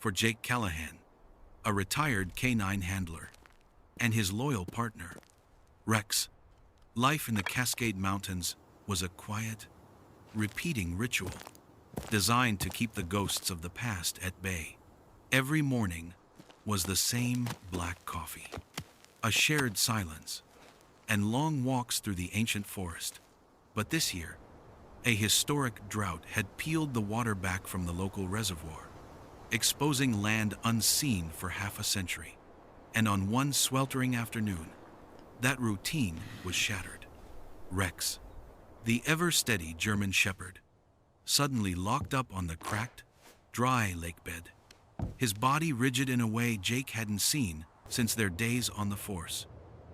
for Jake Callahan, a retired K-9 handler, and his loyal partner, Rex. Life in the Cascade Mountains was a quiet, repeating ritual designed to keep the ghosts of the past at bay. Every morning was the same black coffee, a shared silence, and long walks through the ancient forest. But this year, a historic drought had peeled the water back from the local reservoir, exposing land unseen for half a century. And on one sweltering afternoon, that routine was shattered. Rex, the ever-steady German shepherd, suddenly locked up on the cracked, dry lake bed, his body rigid in a way Jake hadn't seen since their days on the force.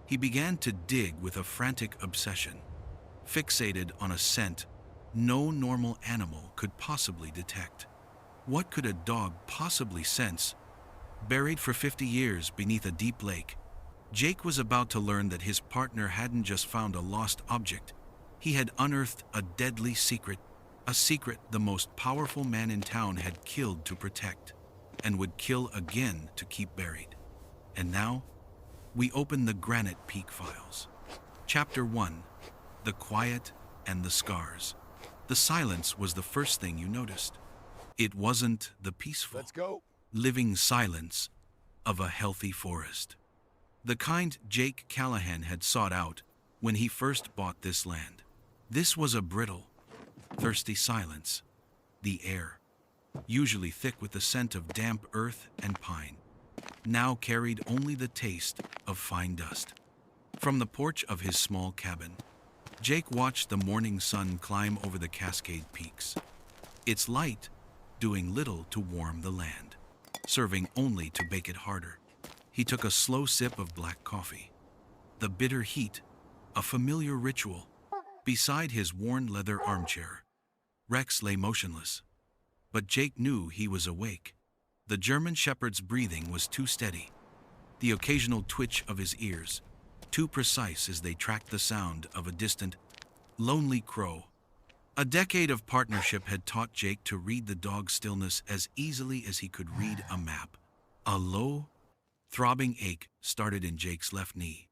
He began to dig with a frantic obsession, fixated on a scent no normal animal could possibly detect. What could a dog possibly sense? Buried for 50 years beneath a deep lake, Jake was about to learn that his partner hadn't just found a lost object. He had unearthed a deadly secret, a secret the most powerful man in town had killed to protect, and would kill again to keep buried. And now, we open the Granite Peak files. Chapter 1, The Quiet and the Scars. The silence was the first thing you noticed. It wasn't the peaceful, living silence of a healthy forest. The kind Jake Callahan had sought out when he first bought this land. This was a brittle, thirsty silence. The air, usually thick with the scent of damp earth and pine, now carried only the taste of fine dust. From the porch of his small cabin, Jake watched the morning sun climb over the Cascade Peaks, its light doing little to warm the land, serving only to bake it harder. He took a slow sip of black coffee. The bitter heat, a familiar ritual. Beside his worn leather armchair, Rex lay motionless. But Jake knew he was awake. The German shepherd's breathing was too steady, the occasional twitch of his ears too precise as they tracked the sound of a distant, lonely crow. A decade of partnership had taught Jake to read the dog's stillness as easily as he could read a map. A low, throbbing ache started in Jake's left knee,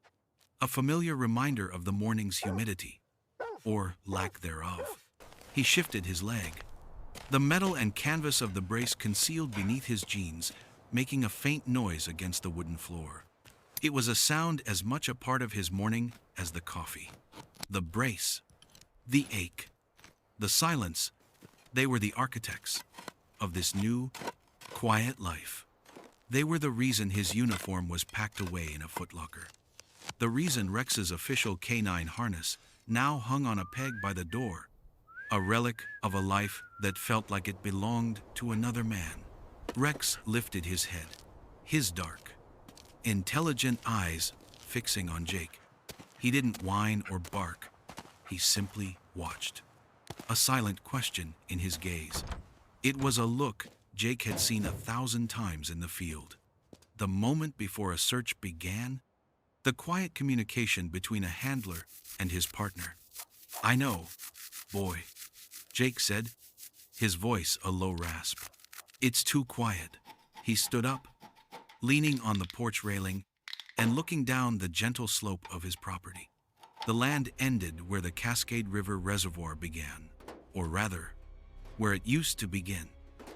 a familiar reminder of the morning's humidity, or lack thereof. He shifted his leg. The metal and canvas of the brace concealed beneath his jeans, making a faint noise against the wooden floor. It was a sound as much a part of his morning as the coffee. The brace, the ache, the silence, they were the architects of this new, quiet life. They were the reason his uniform was packed away in a footlocker. The reason Rex's official K-9 harness now hung on a peg by the door, a relic of a life that felt like it belonged to another man. Rex lifted his head, his dark, intelligent eyes fixing on Jake. He didn't whine or bark. He simply watched, a silent question in his gaze. It was a look Jake had seen 1,000 times in the field. The moment before a search began, the quiet communication between a handler and his partner. "I know, boy," Jake said, his voice a low rasp. "It's too quiet." He stood up, leaning on the porch railing and looking down the gentle slope of his property. The land ended where the Cascade River reservoir began, or rather, where it used to begin.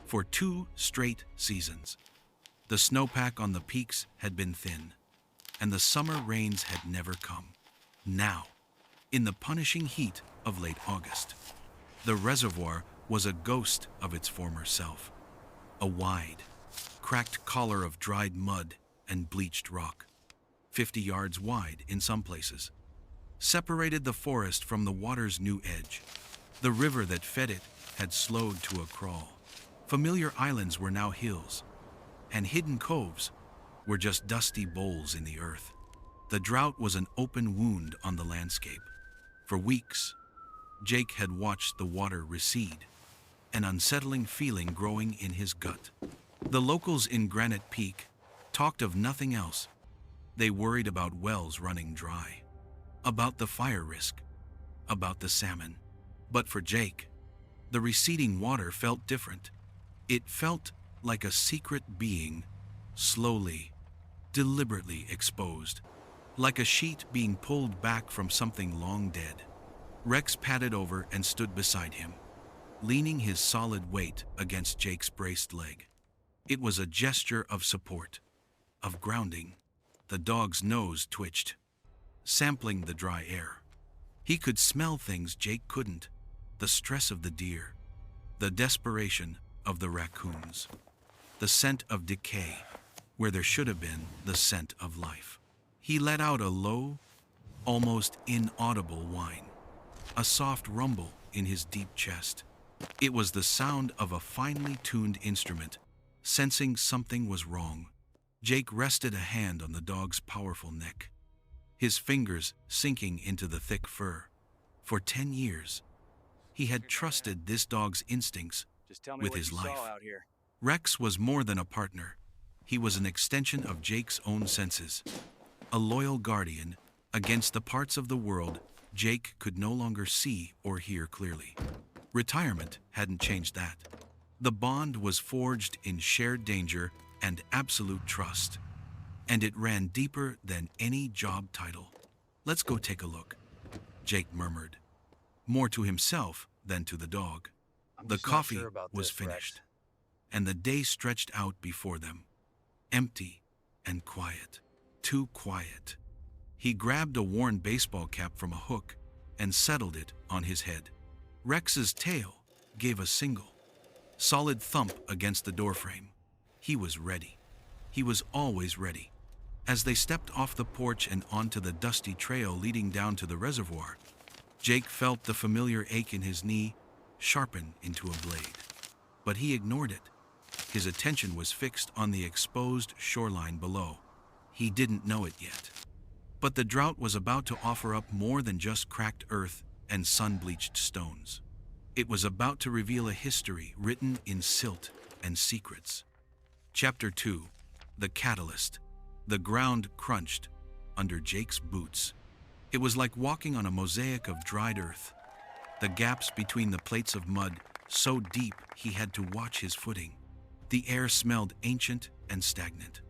For 2 straight seasons, the snowpack on the peaks had been thin, and the summer rains had never come. Now, in the punishing heat of late August, the reservoir was a ghost of its former self. A wide, cracked collar of dried mud and bleached rock, 50 yards wide in some places, separated the forest from the water's new edge. The river that fed it had slowed to a crawl. Familiar islands were now hills, and hidden coves were just dusty bowls in the earth. The drought was an open wound on the landscape. For weeks, Jake had watched the water recede, an unsettling feeling growing in his gut. The locals in Granite Peak talked of nothing else. They worried about wells running dry, about the fire risk, about the salmon. But for Jake, the receding water felt different. It felt like a secret being, slowly, deliberately exposed, like a sheet being pulled back from something long dead. Rex padded over and stood beside him, leaning his solid weight against Jake's braced leg. It was a gesture of support, of grounding. The dog's nose twitched, sampling the dry air. He could smell things Jake couldn't: the stress of the deer, the desperation of the raccoons, the scent of decay where there should have been the scent of life. He let out a low, almost inaudible whine, a soft rumble in his deep chest. It was the sound of a finely tuned instrument, sensing something was wrong. Jake rested a hand on the dog's powerful neck, his fingers sinking into the thick fur. For 10 years, he had trusted this dog's instincts with his life. Rex was more than a partner. He was an extension of Jake's own senses, a loyal guardian against the parts of the world Jake could no longer see or hear clearly. Retirement hadn't changed that. The bond was forged in shared danger and absolute trust, and it ran deeper than any job title. "Let's go take a look," Jake murmured, more to himself than to the dog. The coffee was finished, and the day stretched out before them, empty and quiet. Too quiet. He grabbed a worn baseball cap from a hook and settled it on his head. Rex's tail gave a single, solid thump against the doorframe. He was ready. He was always ready. As they stepped off the porch and onto the dusty trail leading down to the reservoir, Jake felt the familiar ache in his knee sharpen into a blade. But he ignored it. His attention was fixed on the exposed shoreline below. He didn't know it yet, but the drought was about to offer up more than just cracked earth and sun-bleached stones. It was about to reveal a history written in silt and secrets. Chapter 2. The Catalyst. The ground crunched under Jake's boots. It was like walking on a mosaic of dried earth, the gaps between the plates of mud so deep he had to watch his footing. The air smelled ancient and stagnant,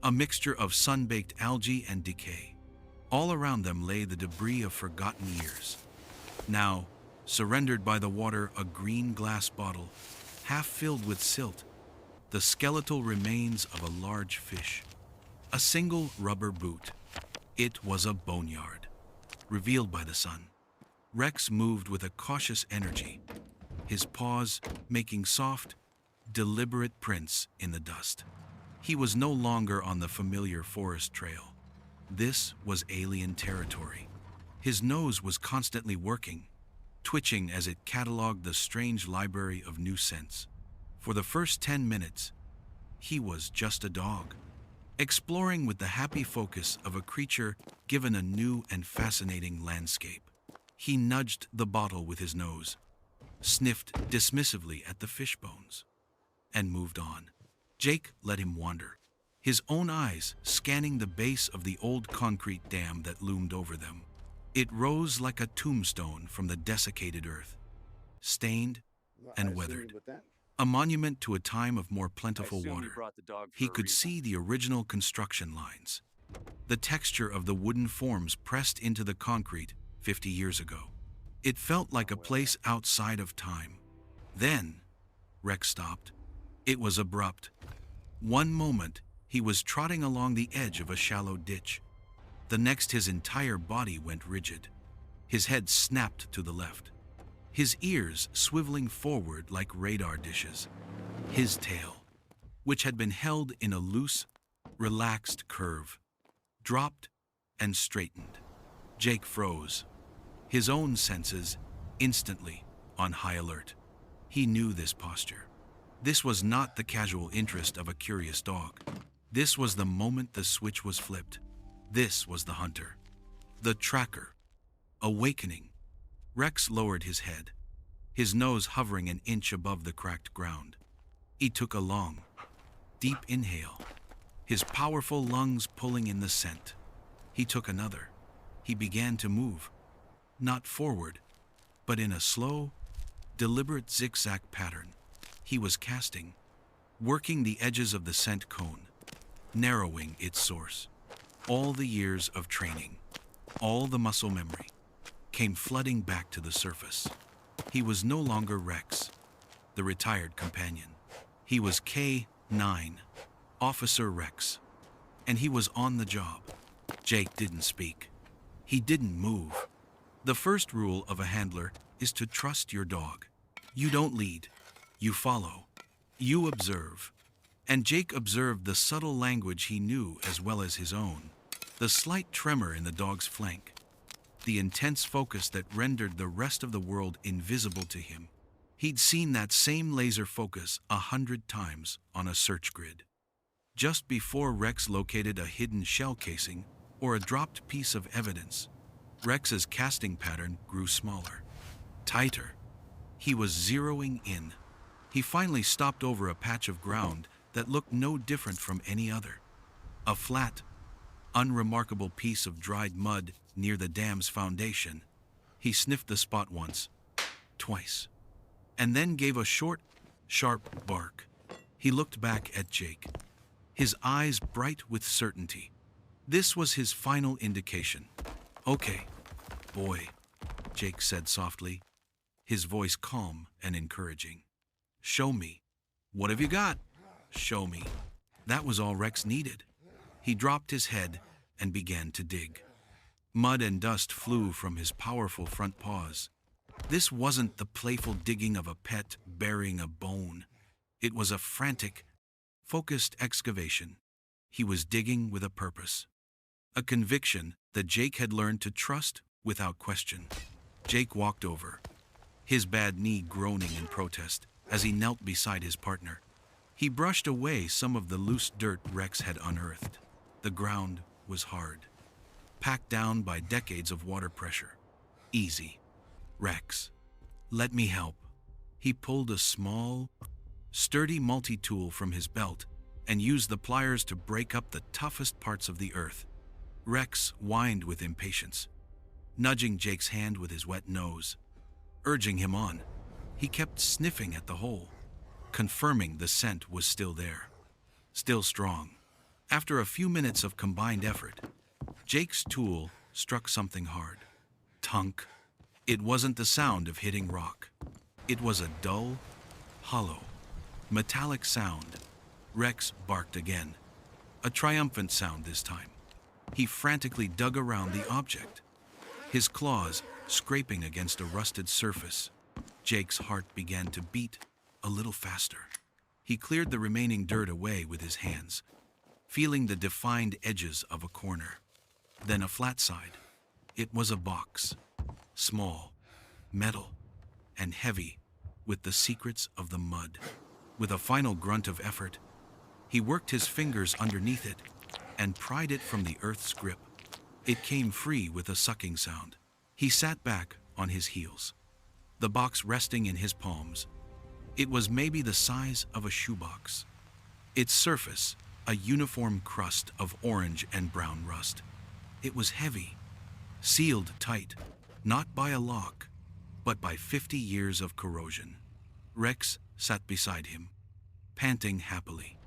a mixture of sun-baked algae and decay. All around them lay the debris of forgotten years. Now, surrendered by the water, a green glass bottle, half filled with silt, the skeletal remains of a large fish, a single rubber boot. It was a boneyard, revealed by the sun. Rex moved with a cautious energy, his paws making soft, deliberate prints in the dust. He was no longer on the familiar forest trail. This was alien territory. His nose was constantly working, twitching as it cataloged the strange library of new scents. For the first 10 minutes, he was just a dog, exploring with the happy focus of a creature given a new and fascinating landscape. He nudged the bottle with his nose, sniffed dismissively at the fish bones, and moved on. Jake let him wander, his own eyes scanning the base of the old concrete dam that loomed over them. It rose like a tombstone from the desiccated earth, stained and weathered, a monument to a time of more plentiful water. He could see the original construction lines, the texture of the wooden forms pressed into the concrete 50 years ago. It felt like a place outside of time. Then, Rex stopped. It was abrupt. One moment, he was trotting along the edge of a shallow ditch. The next, his entire body went rigid. His head snapped to the left, his ears swiveling forward like radar dishes. His tail, which had been held in a loose, relaxed curve, dropped and straightened. Jake froze, his own senses instantly on high alert. He knew this posture. This was not the casual interest of a curious dog. This was the moment the switch was flipped. This was the hunter, the tracker, awakening. Rex lowered his head, his nose hovering an inch above the cracked ground. He took a long, deep inhale, his powerful lungs pulling in the scent. He took another. He began to move, not forward, but in a slow, deliberate zigzag pattern. He was casting, working the edges of the scent cone, narrowing its source. All the years of training, all the muscle memory, came flooding back to the surface. He was no longer Rex, the retired companion. He was K-9, Officer Rex, and he was on the job. Jake didn't speak. He didn't move. The first rule of a handler is to trust your dog. You don't lead, you follow, you observe. And Jake observed the subtle language he knew as well as his own. The slight tremor in the dog's flank, the intense focus that rendered the rest of the world invisible to him. He'd seen that same laser focus 100 times on a search grid. Just before Rex located a hidden shell casing or a dropped piece of evidence, Rex's casting pattern grew smaller, tighter. He was zeroing in. He finally stopped over a patch of ground that looked no different from any other. A flat, unremarkable piece of dried mud near the dam's foundation. He sniffed the spot once, twice, and then gave a short, sharp bark. He looked back at Jake, his eyes bright with certainty. This was his final indication. "Okay, boy," Jake said softly, his voice calm and encouraging. "Show me. What have you got? Show me." That was all Rex needed. He dropped his head and began to dig. Mud and dust flew from his powerful front paws. This wasn't the playful digging of a pet burying a bone. It was a frantic, focused excavation. He was digging with a purpose, a conviction that Jake had learned to trust without question. Jake walked over, his bad knee groaning in protest as he knelt beside his partner. He brushed away some of the loose dirt Rex had unearthed. The ground was hard, packed down by decades of water pressure. "Easy, Rex. Let me help." He pulled a small, sturdy multi-tool from his belt and used the pliers to break up the toughest parts of the earth. Rex whined with impatience, nudging Jake's hand with his wet nose, urging him on. He kept sniffing at the hole, confirming the scent was still there, still strong. After a few minutes of combined effort, Jake's tool struck something hard. Tunk. It wasn't the sound of hitting rock. It was a dull, hollow, metallic sound. Rex barked again, a triumphant sound this time. He frantically dug around the object, his claws scraping against a rusted surface. Jake's heart began to beat a little faster. He cleared the remaining dirt away with his hands, feeling the defined edges of a corner. Then a flat side. It was a box, small, metal, and heavy with the secrets of the mud. With a final grunt of effort, he worked his fingers underneath it and pried it from the earth's grip. It came free with a sucking sound. He sat back on his heels, the box resting in his palms. It was maybe the size of a shoebox. Its surface, a uniform crust of orange and brown rust. It was heavy, sealed tight, not by a lock, but by 50 years of corrosion. Rex sat beside him, panting happily,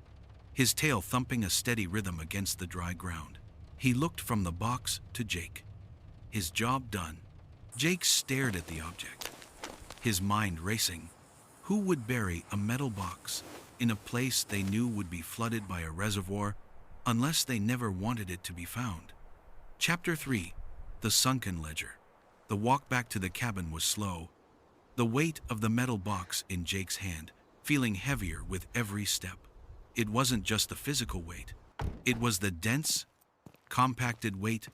his tail thumping a steady rhythm against the dry ground. He looked from the box to Jake, his job done. Jake stared at the object, his mind racing. Who would bury a metal box in a place they knew would be flooded by a reservoir unless they never wanted it to be found? Chapter 3. The Sunken Ledger. The walk back to the cabin was slow, the weight of the metal box in Jake's hand feeling heavier with every step. It wasn't just the physical weight. It was the dense, compacted weight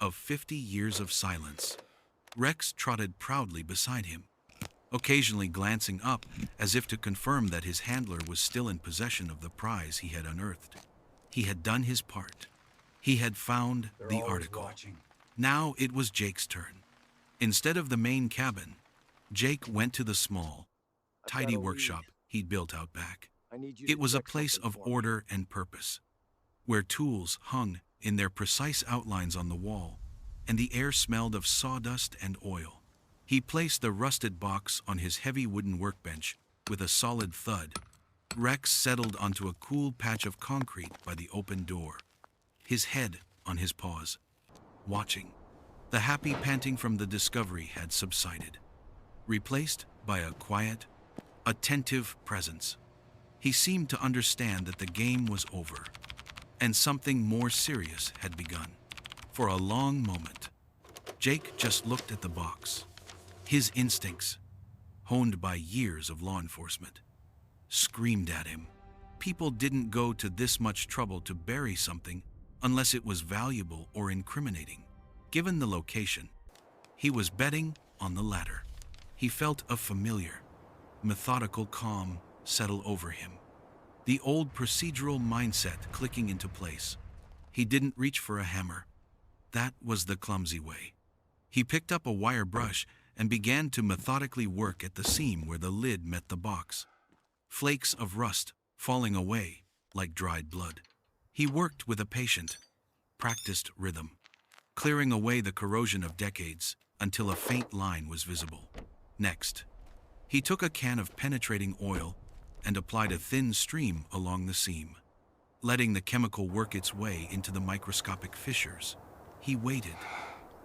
of 50 years of silence. Rex trotted proudly beside him, occasionally glancing up as if to confirm that his handler was still in possession of the prize he had unearthed. He had done his part. He had found the article. Now it was Jake's turn. Instead of the main cabin, Jake went to the small, tidy workshop he'd built out back. It was a place of order and purpose, where tools hung in their precise outlines on the wall, and the air smelled of sawdust and oil. He placed the rusted box on his heavy wooden workbench with a solid thud, Rex settled onto a cool patch of concrete by the open door, his head on his paws, watching. The happy panting from the discovery had subsided, replaced by a quiet, attentive presence. He seemed to understand that the game was over, and something more serious had begun. For a long moment, Jake just looked at the box. His instincts, honed by years of law enforcement, screamed at him. People didn't go to this much trouble to bury something unless it was valuable or incriminating. Given the location, he was betting on the latter. He felt a familiar, methodical calm settle over him. The old procedural mindset clicking into place. He didn't reach for a hammer. That was the clumsy way. He picked up a wire brush and began to methodically work at the seam where the lid met the box. Flakes of rust falling away like dried blood. He worked with a patient, practiced rhythm, clearing away the corrosion of decades until a faint line was visible. Next, he took a can of penetrating oil and applied a thin stream along the seam, letting the chemical work its way into the microscopic fissures. He waited.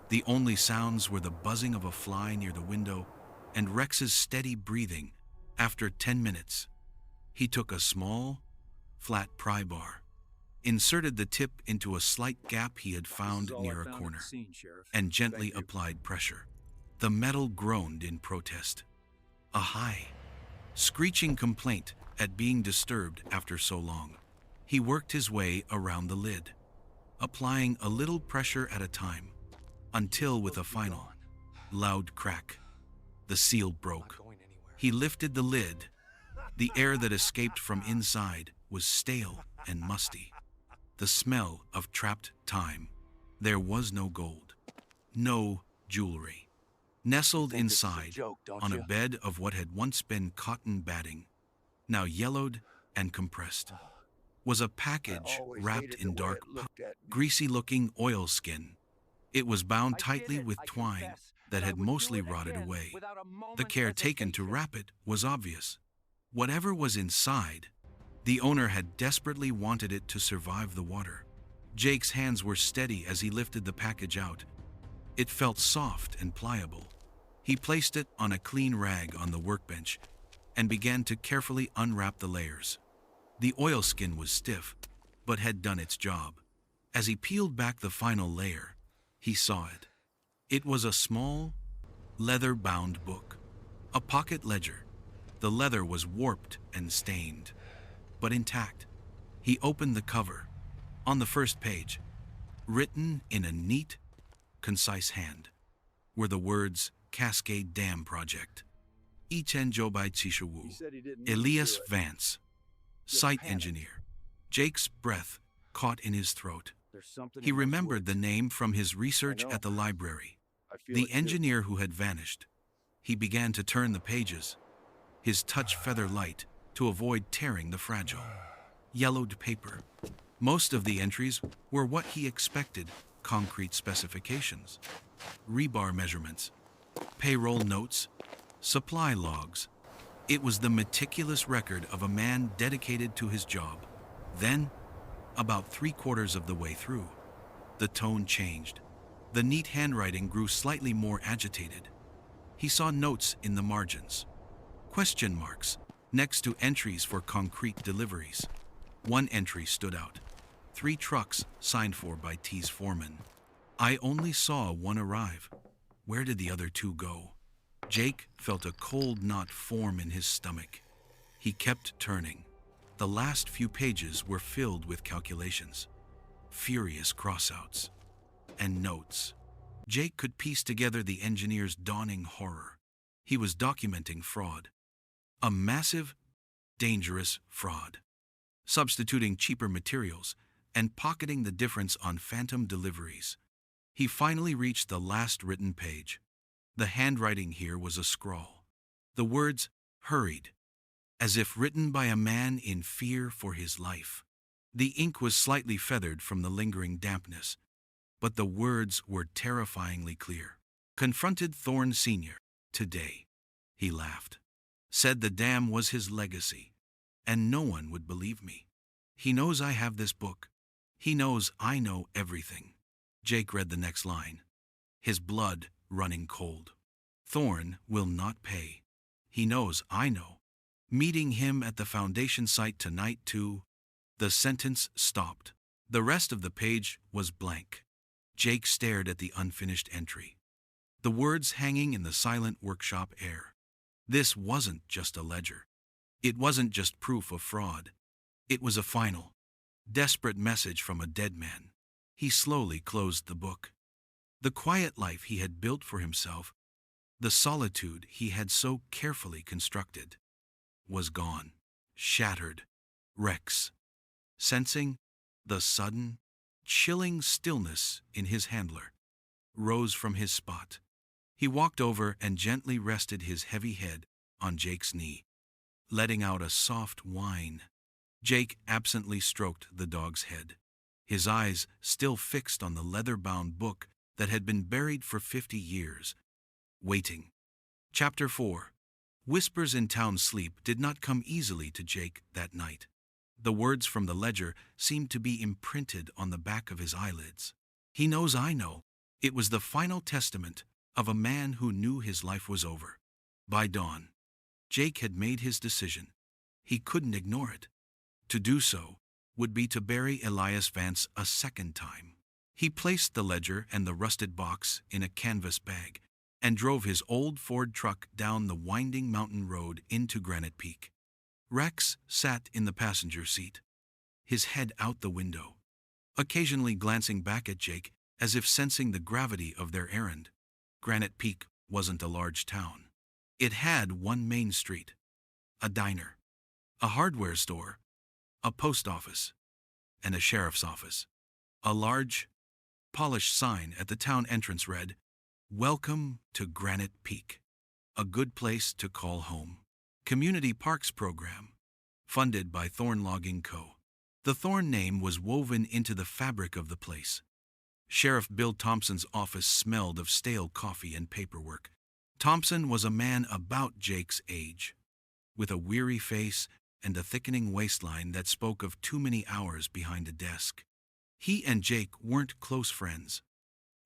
The only sounds were the buzzing of a fly near the window and Rex's steady breathing. After 10 minutes, he took a small, flat pry bar, inserted the tip into a slight gap he had found near a corner, and gently applied pressure. The metal groaned in protest. A high, screeching complaint at being disturbed after so long. He worked his way around the lid, applying a little pressure at a time, until with a final, loud crack, the seal broke. He lifted the lid. The air that escaped from inside was stale and musty. The smell of trapped time. There was no gold, no jewelry. Nestled inside, on a bed of what had once been cotton batting, now yellowed and compressed, was a package wrapped in dark, greasy-looking oilskin. It was bound tightly with twine that had mostly rotted away. The care taken to wrap it was obvious. Whatever was inside, the owner had desperately wanted it to survive the water. Jake's hands were steady as he lifted the package out. It felt soft and pliable. He placed it on a clean rag on the workbench and began to carefully unwrap the layers. The oilskin was stiff, but had done its job. As he peeled back the final layer, he saw it. It was a small, leather-bound book, a pocket ledger. The leather was warped and stained, but intact. He opened the cover. On the first page, written in a neat, concise hand, were the words Cascade Dam Project. Ichen Jobai Chishawu, Elias Vance, site engineer. Jake's breath caught in his throat. He remembered the name from his research at the library. The engineer who had vanished. He began to turn the pages, his touch feather light to avoid tearing the fragile, yellowed paper. Most of the entries were what he expected: concrete specifications, rebar measurements, payroll notes, supply logs. It was the meticulous record of a man dedicated to his job. Then, about 3/4 of the way through, the tone changed. The neat handwriting grew slightly more agitated. He saw notes in the margins, question marks, next to entries for concrete deliveries. One entry stood out: 3 trucks signed for by T's foreman. I only saw one arrive. Where did the other 2 go? Jake felt a cold knot form in his stomach. He kept turning. The last few pages were filled with calculations, furious crossouts, and notes. Jake could piece together the engineer's dawning horror. He was documenting fraud. A massive, dangerous fraud. Substituting cheaper materials and pocketing the difference on phantom deliveries. He finally reached the last written page. The handwriting here was a scrawl. The words hurried, as if written by a man in fear for his life. The ink was slightly feathered from the lingering dampness, but the words were terrifyingly clear. Confronted Thorne Sr. today. He laughed. Said the dam was his legacy. and no one would believe me. He knows I have this book. He knows I know everything. Jake read the next line, his blood running cold. Thorn will not pay. He knows I know. Meeting him at the Foundation site tonight too. The sentence stopped. The rest of the page was blank. Jake stared at the unfinished entry. The words hanging in the silent workshop air. This wasn't just a ledger. It wasn't just proof of fraud. It was a final, desperate message from a dead man. He slowly closed the book. The quiet life he had built for himself, the solitude he had so carefully constructed, was gone, shattered. Rex, sensing the sudden, chilling stillness in his handler, rose from his spot. He walked over and gently rested his heavy head on Jake's knee, letting out a soft whine. Jake absently stroked the dog's head, his eyes still fixed on the leather-bound book that had been buried for 50 years, waiting. Chapter 4. Whispers in Town Sleep did not come easily to Jake that night. The words from the ledger seemed to be imprinted on the back of his eyelids. He knows I know. It was the final testament of a man who knew his life was over. By dawn, Jake had made his decision. He couldn't ignore it. To do so would be to bury Elias Vance a second time. He placed the ledger and the rusted box in a canvas bag and drove his old Ford truck down the winding mountain road into Granite Peak. Rex sat in the passenger seat, his head out the window, occasionally glancing back at Jake as if sensing the gravity of their errand. Granite Peak wasn't a large town. It had one main street, a diner, a hardware store, a post office, and a sheriff's office. A large, polished sign at the town entrance read, "Welcome to Granite Peak, a good place to call home. Community Parks Program, funded by Thorn Logging Co." The Thorn name was woven into the fabric of the place. Sheriff Bill Thompson's office smelled of stale coffee and paperwork. Thompson was a man about Jake's age, with a weary face and a thickening waistline that spoke of too many hours behind a desk. He and Jake weren't close friends,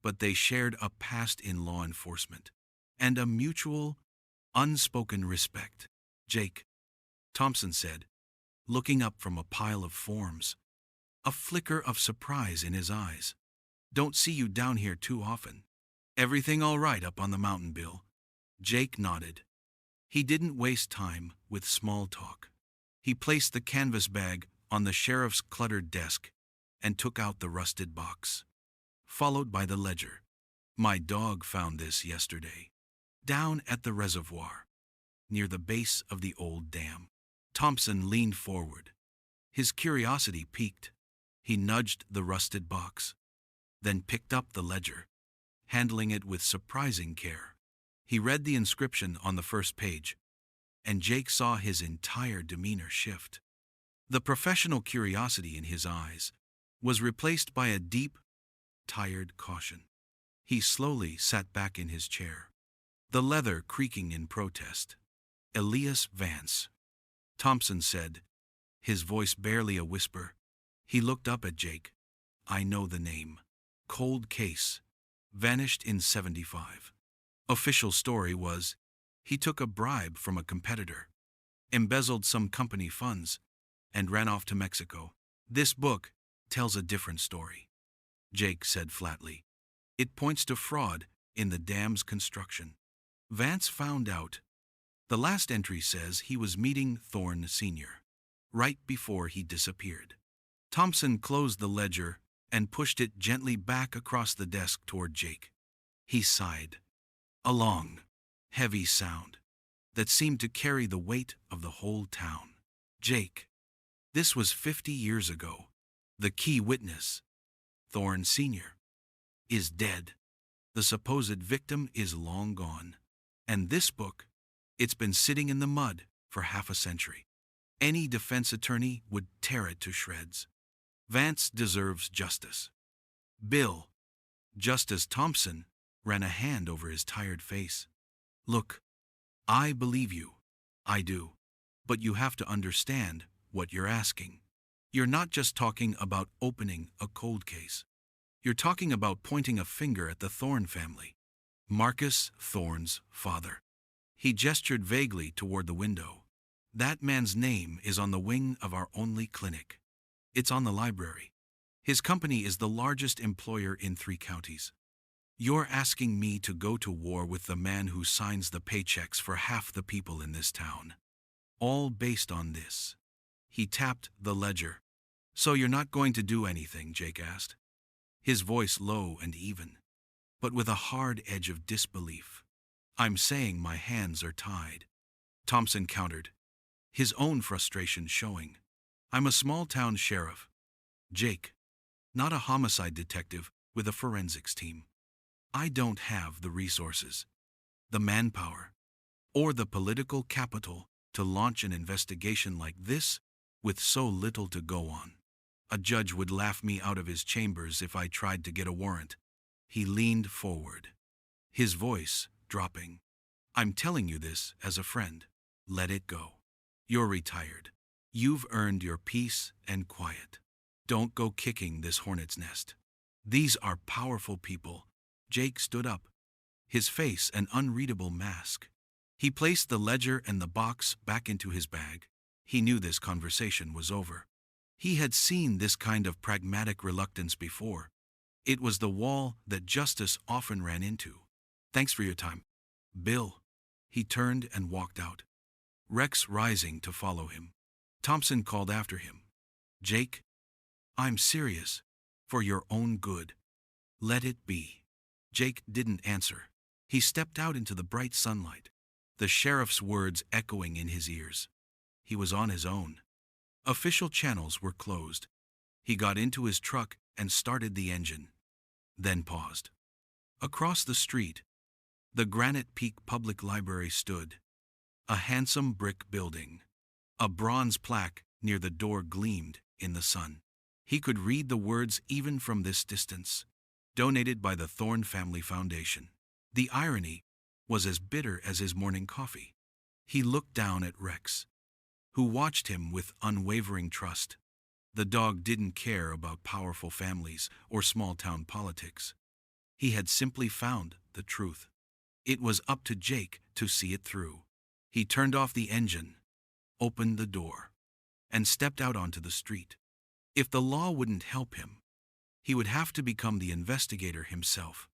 but they shared a past in law enforcement and a mutual, unspoken respect. "Jake," Thompson said, looking up from a pile of forms, a flicker of surprise in his eyes. "Don't see you down here too often. Everything all right up on the mountain, Bill?" Jake nodded. He didn't waste time with small talk. He placed the canvas bag on the sheriff's cluttered desk and took out the rusted box, followed by the ledger. "My dog found this yesterday, down at the reservoir, near the base of the old dam." Thompson leaned forward. His curiosity piqued. He nudged the rusted box, then picked up the ledger, handling it with surprising care. He read the inscription on the first page, and Jake saw his entire demeanor shift. The professional curiosity in his eyes was replaced by a deep, tired caution. He slowly sat back in his chair, the leather creaking in protest. "Elias Vance," Thompson said, his voice barely a whisper. He looked up at Jake. "I know the name. Cold case. Vanished in 75. Official story was, he took a bribe from a competitor, embezzled some company funds, and ran off to Mexico. This book tells a different story," Jake said flatly. "It points to fraud in the dam's construction. Vance found out. The last entry says he was meeting Thorn Sr. right before he disappeared." Thompson closed the ledger and pushed it gently back across the desk toward Jake. He sighed, a long, heavy sound that seemed to carry the weight of the whole town. "Jake, this was 50 years ago. The key witness, Thorn Sr., is dead. The supposed victim is long gone. And this book, it's been sitting in the mud for half a century. Any defense attorney would tear it to shreds. Vance deserves justice." "Bill," Justice Thompson ran a hand over his tired face. "Look, I believe you. I do. But you have to understand what you're asking. You're not just talking about opening a cold case. You're talking about pointing a finger at the Thorne family. Marcus Thorne's father. He gestured vaguely toward the window. That man's name is on the wing of our only clinic. It's on the library. His company is the largest employer in 3 counties. You're asking me to go to war with the man who signs the paychecks for half the people in this town. All based on this. He tapped the ledger. So you're not going to do anything, Jake asked. His voice low and even, but with a hard edge of disbelief. I'm saying my hands are tied. Thompson countered, his own frustration showing. I'm a small-town sheriff. Jake, not a homicide detective with a forensics team. I don't have the resources, the manpower, or the political capital to launch an investigation like this with so little to go on. A judge would laugh me out of his chambers if I tried to get a warrant. He leaned forward, his voice dropping. I'm telling you this as a friend. Let it go. You're retired. You've earned your peace and quiet. Don't go kicking this hornet's nest. These are powerful people. Jake stood up, his face an unreadable mask. He placed the ledger and the box back into his bag. He knew this conversation was over. He had seen this kind of pragmatic reluctance before. It was the wall that justice often ran into. Thanks for your time, Bill. He turned and walked out, Rex rising to follow him. Thompson called after him. Jake, I'm serious. For your own good. Let it be. Jake didn't answer. He stepped out into the bright sunlight, the sheriff's words echoing in his ears. He was on his own. Official channels were closed. He got into his truck and started the engine, then paused. Across the street, the Granite Peak Public Library stood, a handsome brick building. A bronze plaque near the door gleamed in the sun. He could read the words even from this distance. Donated by the Thorne Family Foundation. The irony was as bitter as his morning coffee. He looked down at Rex, who watched him with unwavering trust. The dog didn't care about powerful families or small-town politics. He had simply found the truth. It was up to Jake to see it through. He turned off the engine, opened the door, and stepped out onto the street. If the law wouldn't help him, he would have to become the investigator himself.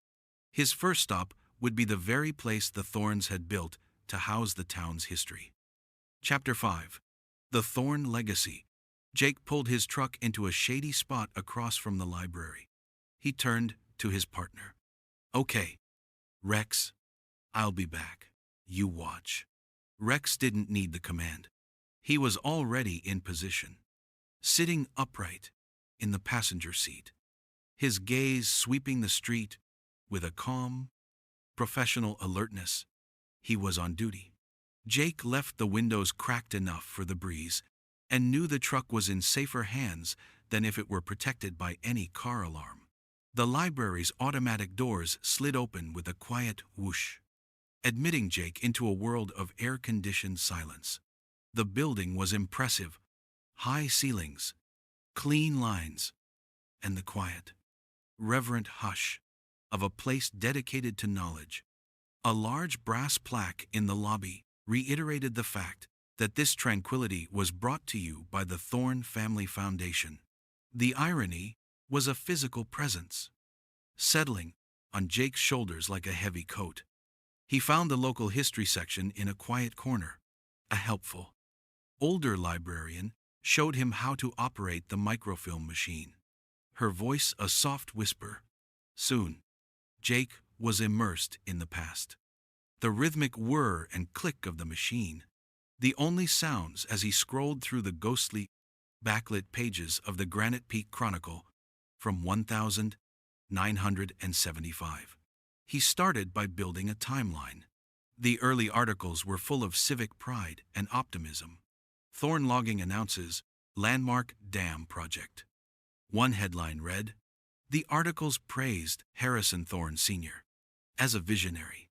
His first stop would be the very place the Thornes had built to house the town's history. Chapter 5. The Thorne Legacy. Jake pulled his truck into a shady spot across from the library. He turned to his partner. Okay, Rex, I'll be back. You watch. Rex didn't need the command. He was already in position, sitting upright in the passenger seat, his gaze sweeping the street with a calm, professional alertness. He was on duty. Jake left the windows cracked enough for the breeze and knew the truck was in safer hands than if it were protected by any car alarm. The library's automatic doors slid open with a quiet whoosh, admitting Jake into a world of air-conditioned silence. The building was impressive. High ceilings, clean lines, and the quiet, reverent hush of a place dedicated to knowledge. A large brass plaque in the lobby reiterated the fact that this tranquility was brought to you by the Thorne Family Foundation. The irony was a physical presence, settling on Jake's shoulders like a heavy coat. He found the local history section in a quiet corner. A helpful, older librarian showed him how to operate the microfilm machine, her voice a soft whisper. Soon, Jake was immersed in the past. The rhythmic whir and click of the machine, the only sounds as he scrolled through the ghostly, backlit pages of the Granite Peak Chronicle from 1975. He started by building a timeline. The early articles were full of civic pride and optimism. Thorne Logging announces Landmark Dam Project. One headline read, the articles praised Harrison Thorne Sr. as a visionary,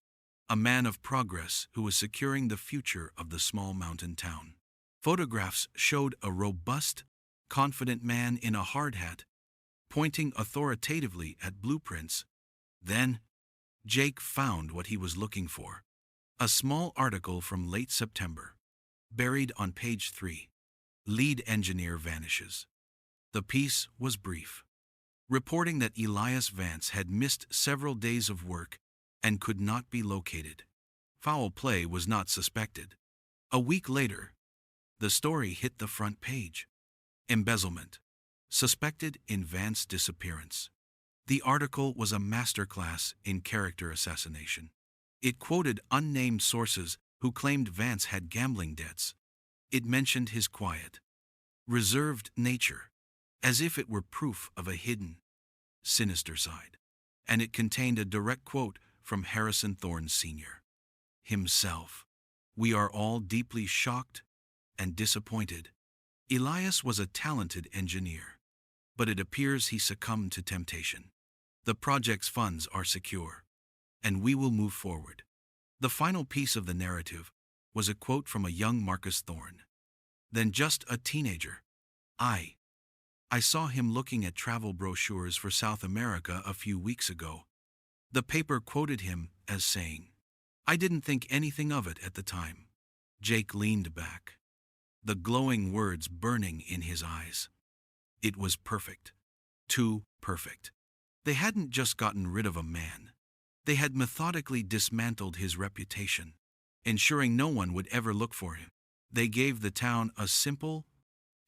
a man of progress who was securing the future of the small mountain town. Photographs showed a robust, confident man in a hard hat, pointing authoritatively at blueprints. Then, Jake found what he was looking for. A small article from late September, buried on page 3. Lead engineer vanishes. The piece was brief, reporting that Elias Vance had missed several days of work and could not be located. Foul play was not suspected. A week later, the story hit the front page. Embezzlement, suspected in Vance's disappearance. The article was a masterclass in character assassination. It quoted unnamed sources who claimed Vance had gambling debts. It mentioned his quiet, reserved nature, as if it were proof of a hidden, sinister side. And it contained a direct quote from Harrison Thorne Sr. himself. "We are all deeply shocked and disappointed. Elias was a talented engineer, but it appears he succumbed to temptation. The project's funds are secure, and we will move forward." The final piece of the narrative was a quote from a young Marcus Thorne. "Then just a teenager. I saw him looking at travel brochures for South America a few weeks ago." The paper quoted him as saying, "I didn't think anything of it at the time." Jake leaned back, the glowing words burning in his eyes. It was perfect. Too perfect. They hadn't just gotten rid of a man. They had methodically dismantled his reputation, ensuring no one would ever look for him. They gave the town a simple,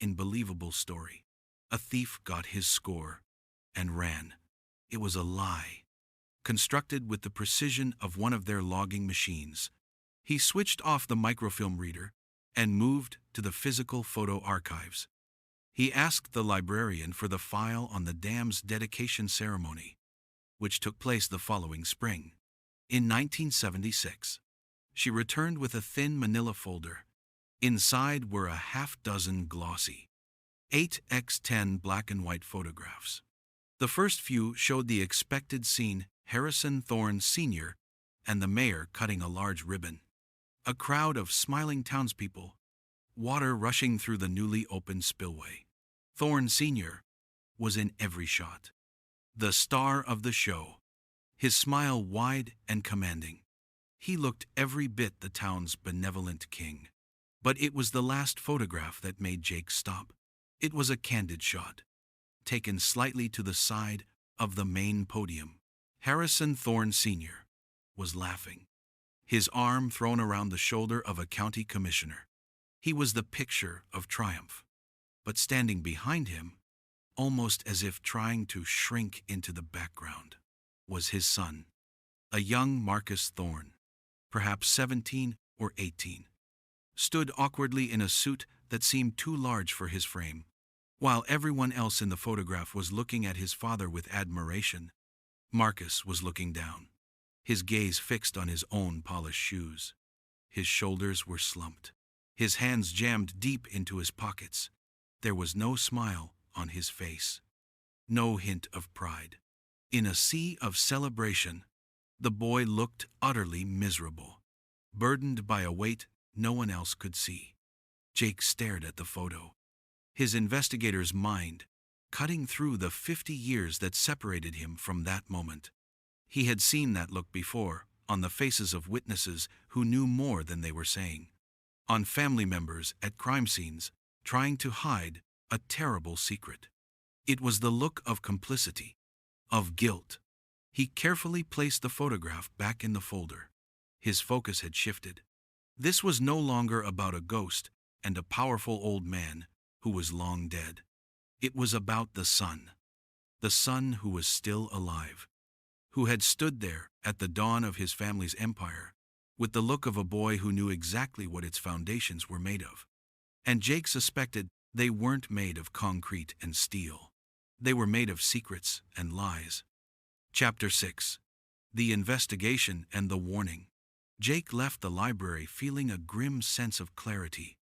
unbelievable story. A thief got his score and ran. It was a lie, constructed with the precision of one of their logging machines. He switched off the microfilm reader and moved to the physical photo archives. He asked the librarian for the file on the dam's dedication ceremony, which took place the following spring. In 1976, she returned with a thin manila folder. Inside were a half-dozen glossy 8x10 black and white photographs. The first few showed the expected scene: Harrison Thorne Sr. and the mayor cutting a large ribbon. A crowd of smiling townspeople, water rushing through the newly opened spillway. Thorne Sr. was in every shot, the star of the show, his smile wide and commanding. He looked every bit the town's benevolent king. But it was the last photograph that made Jake stop. It was a candid shot, taken slightly to the side of the main podium. Harrison Thorne Sr. was laughing, his arm thrown around the shoulder of a county commissioner. He was the picture of triumph. But standing behind him, almost as if trying to shrink into the background, was his son, a young Marcus Thorne, perhaps 17 or 18, stood awkwardly in a suit that seemed too large for his frame. While everyone else in the photograph was looking at his father with admiration, Marcus was looking down, his gaze fixed on his own polished shoes. His shoulders were slumped, his hands jammed deep into his pockets. There was no smile on his face, no hint of pride. In a sea of celebration, the boy looked utterly miserable, burdened by a weight no one else could see. Jake stared at the photo, his investigator's mind cutting through the 50 years that separated him from that moment. He had seen that look before, on the faces of witnesses who knew more than they were saying, on family members at crime scenes trying to hide a terrible secret. It was the look of complicity, of guilt. He carefully placed the photograph back in the folder. His focus had shifted. This was no longer about a ghost and a powerful old man who was long dead. It was about the son who was still alive, who had stood there at the dawn of his family's empire, with the look of a boy who knew exactly what its foundations were made of. And Jake suspected they weren't made of concrete and steel. They were made of secrets and lies. Chapter 6. The Investigation and the Warning. Jake left the library feeling a grim sense of clarity.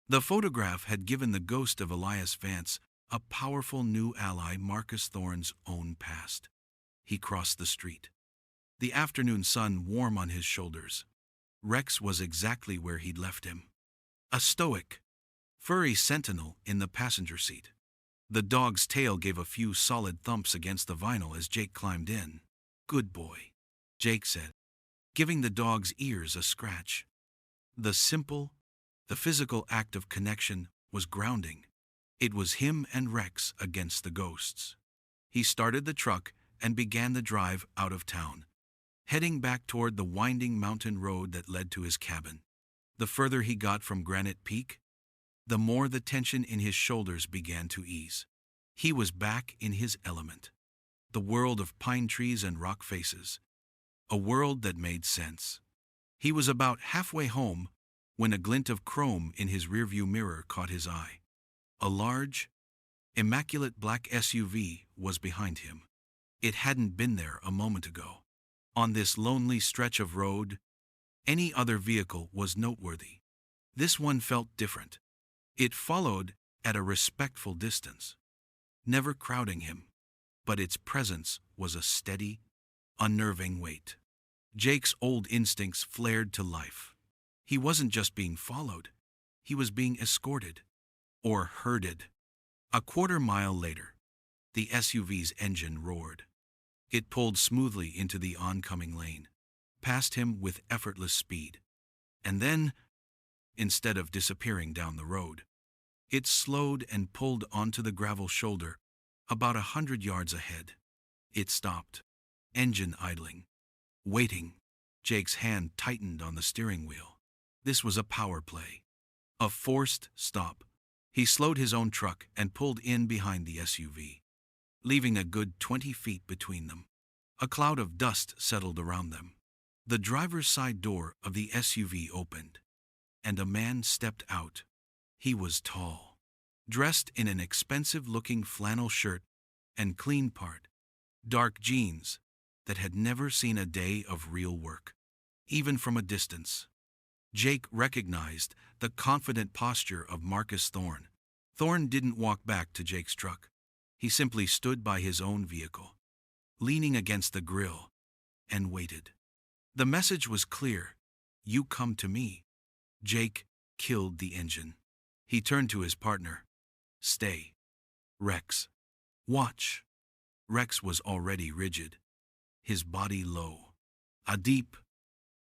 The photograph had given the ghost of Elias Vance a powerful new ally: Marcus Thorne's own past. He crossed the street, the afternoon sun warm on his shoulders. Rex was exactly where he'd left him. A stoic, furry sentinel in the passenger seat. The dog's tail gave a few solid thumps against the vinyl as Jake climbed in. "Good boy," Jake said, giving the dog's ears a scratch. The physical act of connection was grounding. It was him and Rex against the ghosts. He started the truck and began the drive out of town, heading back toward the winding mountain road that led to his cabin. The further he got from Granite Peak, the more the tension in his shoulders began to ease. He was back in his element. The world of pine trees and rock faces. A world that made sense. He was about halfway home when a glint of chrome in his rearview mirror caught his eye. A large, immaculate black SUV was behind him. It hadn't been there a moment ago. On this lonely stretch of road, any other vehicle was noteworthy. This one felt different. It followed at a respectful distance, never crowding him, but its presence was a steady, unnerving weight. Jake's old instincts flared to life. He wasn't just being followed, he was being escorted, or herded. A quarter-mile later, the SUV's engine roared. It pulled smoothly into the oncoming lane, past him with effortless speed. And then, instead of disappearing down the road, it slowed and pulled onto the gravel shoulder about 100 yards ahead. It stopped, engine idling, waiting. Jake's hand tightened on the steering wheel. This was a power play, a forced stop. He slowed his own truck and pulled in behind the SUV, leaving a good 20 feet between them. A cloud of dust settled around them. The driver's side door of the SUV opened, and a man stepped out. He was tall, dressed in an expensive-looking flannel shirt and clean dark jeans that had never seen a day of real work, even from a distance. Jake recognized the confident posture of Marcus Thorne. Thorne didn't walk back to Jake's truck. He simply stood by his own vehicle, leaning against the grill, and waited. The message was clear. "You come to me." Jake killed the engine. He turned to his partner. "Stay. Rex. Watch." Rex was already rigid, his body low, a deep,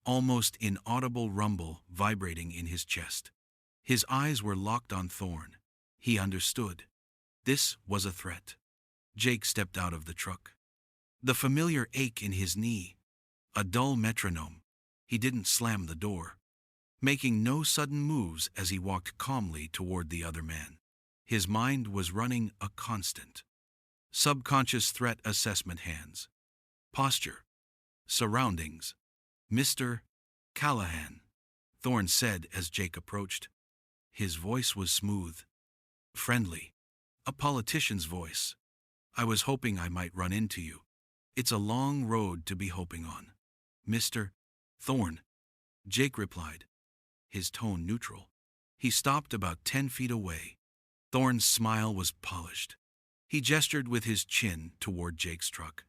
almost inaudible rumble vibrating in his chest. His eyes were locked on Thorne. He understood. This was a threat. Jake stepped out of the truck. The familiar ache in his knee, a dull metronome. He didn't slam the door, making no sudden moves as he walked calmly toward the other man. His mind was running a constant, subconscious threat assessment: hands, posture, surroundings. "Mr. Callahan," Thorne said as Jake approached. His voice was smooth, friendly, a politician's voice. "I was hoping I might run into you. It's a long road to be hoping on." "Mr. Thorne," Jake replied, his tone neutral. He stopped about 10 feet away. Thorne's smile was polished. He gestured with his chin toward Jake's truck.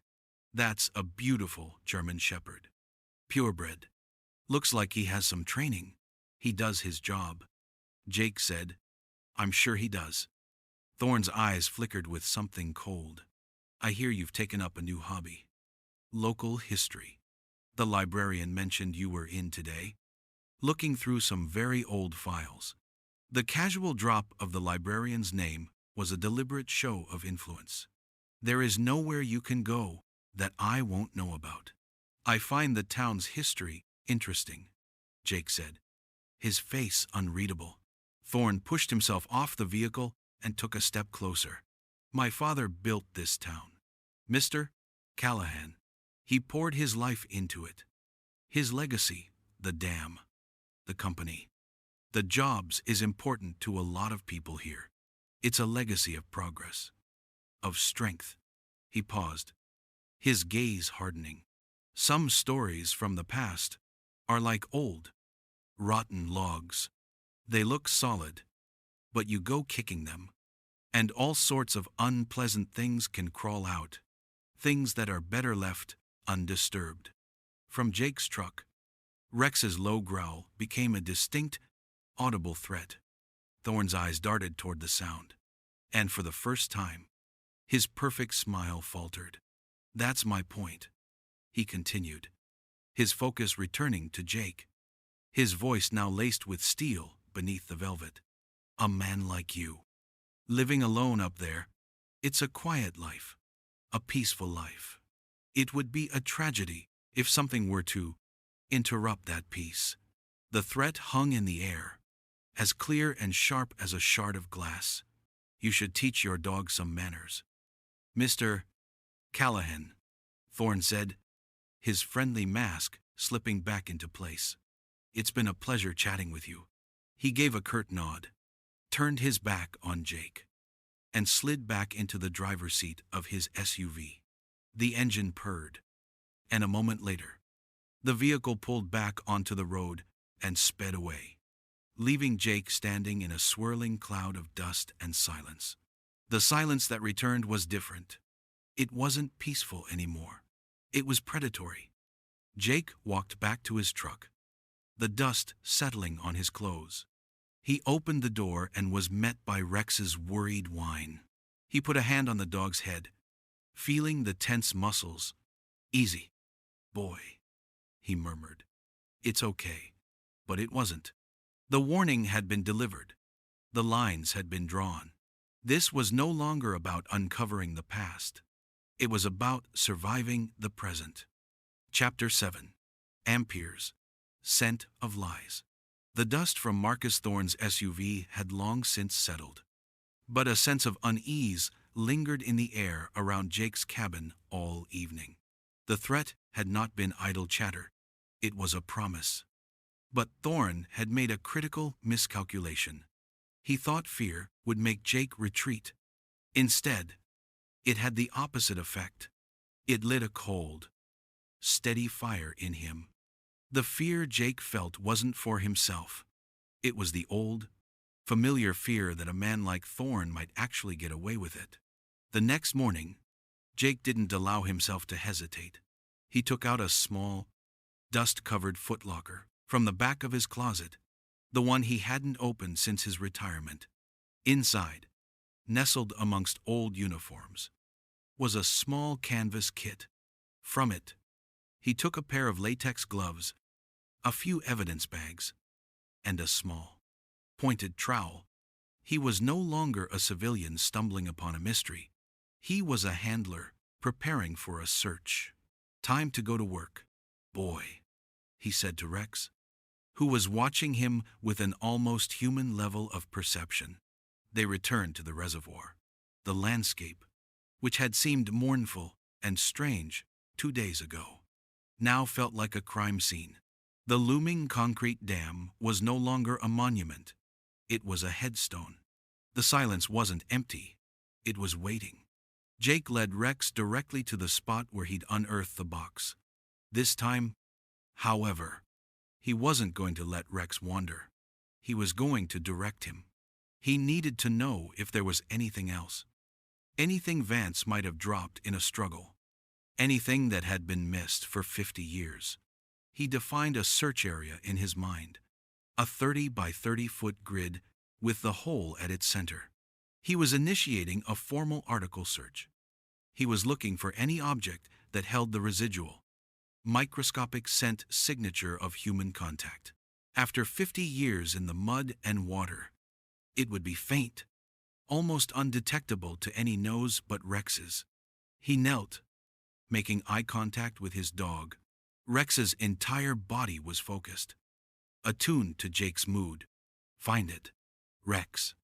"That's a beautiful German Shepherd. Purebred. Looks like he has some training. He does his job." Jake said, "I'm sure he does." Thorne's eyes flickered with something cold. "I hear you've taken up a new hobby. Local history. The librarian mentioned you were in today, looking through some very old files." The casual drop of the librarian's name was a deliberate show of influence. "There is nowhere you can go that I won't know about. I find the town's history interesting," Jake said, his face unreadable. Thorne pushed himself off the vehicle and took a step closer. "My father built this town. Mr. Callahan. He poured his life into it. His legacy, the dam, the company, the jobs is important to a lot of people here. It's a legacy of progress, of strength." He paused, his gaze hardening. "Some stories from the past are like old, rotten logs. They look solid, but you go kicking them, and all sorts of unpleasant things can crawl out, things that are better left undisturbed." From Jake's truck, Rex's low growl became a distinct, audible threat. Thorn's eyes darted toward the sound. And for the first time, his perfect smile faltered. "That's my point," he continued, his focus returning to Jake, his voice now laced with steel beneath the velvet. "A man like you, living alone up there, it's a quiet life, a peaceful life. It would be a tragedy if something were to interrupt that peace." The threat hung in the air, as clear and sharp as a shard of glass. "You should teach your dog some manners, Mr. Callahan," Thorn said, his friendly mask slipping back into place. "It's been a pleasure chatting with you." He gave a curt nod, turned his back on Jake, and slid back into the driver's seat of his SUV. The engine purred, and a moment later, the vehicle pulled back onto the road and sped away, leaving Jake standing in a swirling cloud of dust and silence. The silence that returned was different. It wasn't peaceful anymore. It was predatory. Jake walked back to his truck, the dust settling on his clothes. He opened the door and was met by Rex's worried whine. He put a hand on the dog's head, feeling the tense muscles. "Easy, boy," he murmured. "It's okay." But it wasn't. The warning had been delivered. The lines had been drawn. This was no longer about uncovering the past. It was about surviving the present. Chapter 7. Amperes. Scent of Lies. The dust from Marcus Thorne's SUV had long since settled, but a sense of unease lingered in the air around Jake's cabin all evening. The threat had not been idle chatter. It was a promise. But Thorne had made a critical miscalculation. He thought fear would make Jake retreat. Instead, it had the opposite effect. It lit a cold, steady fire in him. The fear Jake felt wasn't for himself. It was the old, familiar fear that a man like Thorne might actually get away with it. The next morning, Jake didn't allow himself to hesitate. He took out a small, dust-covered footlocker from the back of his closet, the one he hadn't opened since his retirement. Inside, nestled amongst old uniforms, was a small canvas kit. From it, he took a pair of latex gloves, a few evidence bags, and a small, pointed trowel. He was no longer a civilian stumbling upon a mystery. He was a handler preparing for a search. "Time to go to work, boy," he said to Rex, who was watching him with an almost human level of perception. They returned to the reservoir. The landscape, which had seemed mournful and strange 2 days ago, now felt like a crime scene. The looming concrete dam was no longer a monument. It was a headstone. The silence wasn't empty. It was waiting. Jake led Rex directly to the spot where he'd unearthed the box. This time, however, he wasn't going to let Rex wander. He was going to direct him. He needed to know if there was anything else. Anything Vance might have dropped in a struggle. Anything that had been missed for 50 years. He defined a search area in his mind. A 30 by 30-foot grid with the hole at its center. He was initiating a formal article search. He was looking for any object that held the residual, microscopic scent signature of human contact. After 50 years in the mud and water, it would be faint, almost undetectable to any nose but Rex's. He knelt, making eye contact with his dog. Rex's entire body was focused, attuned to Jake's mood. "Find it, Rex,"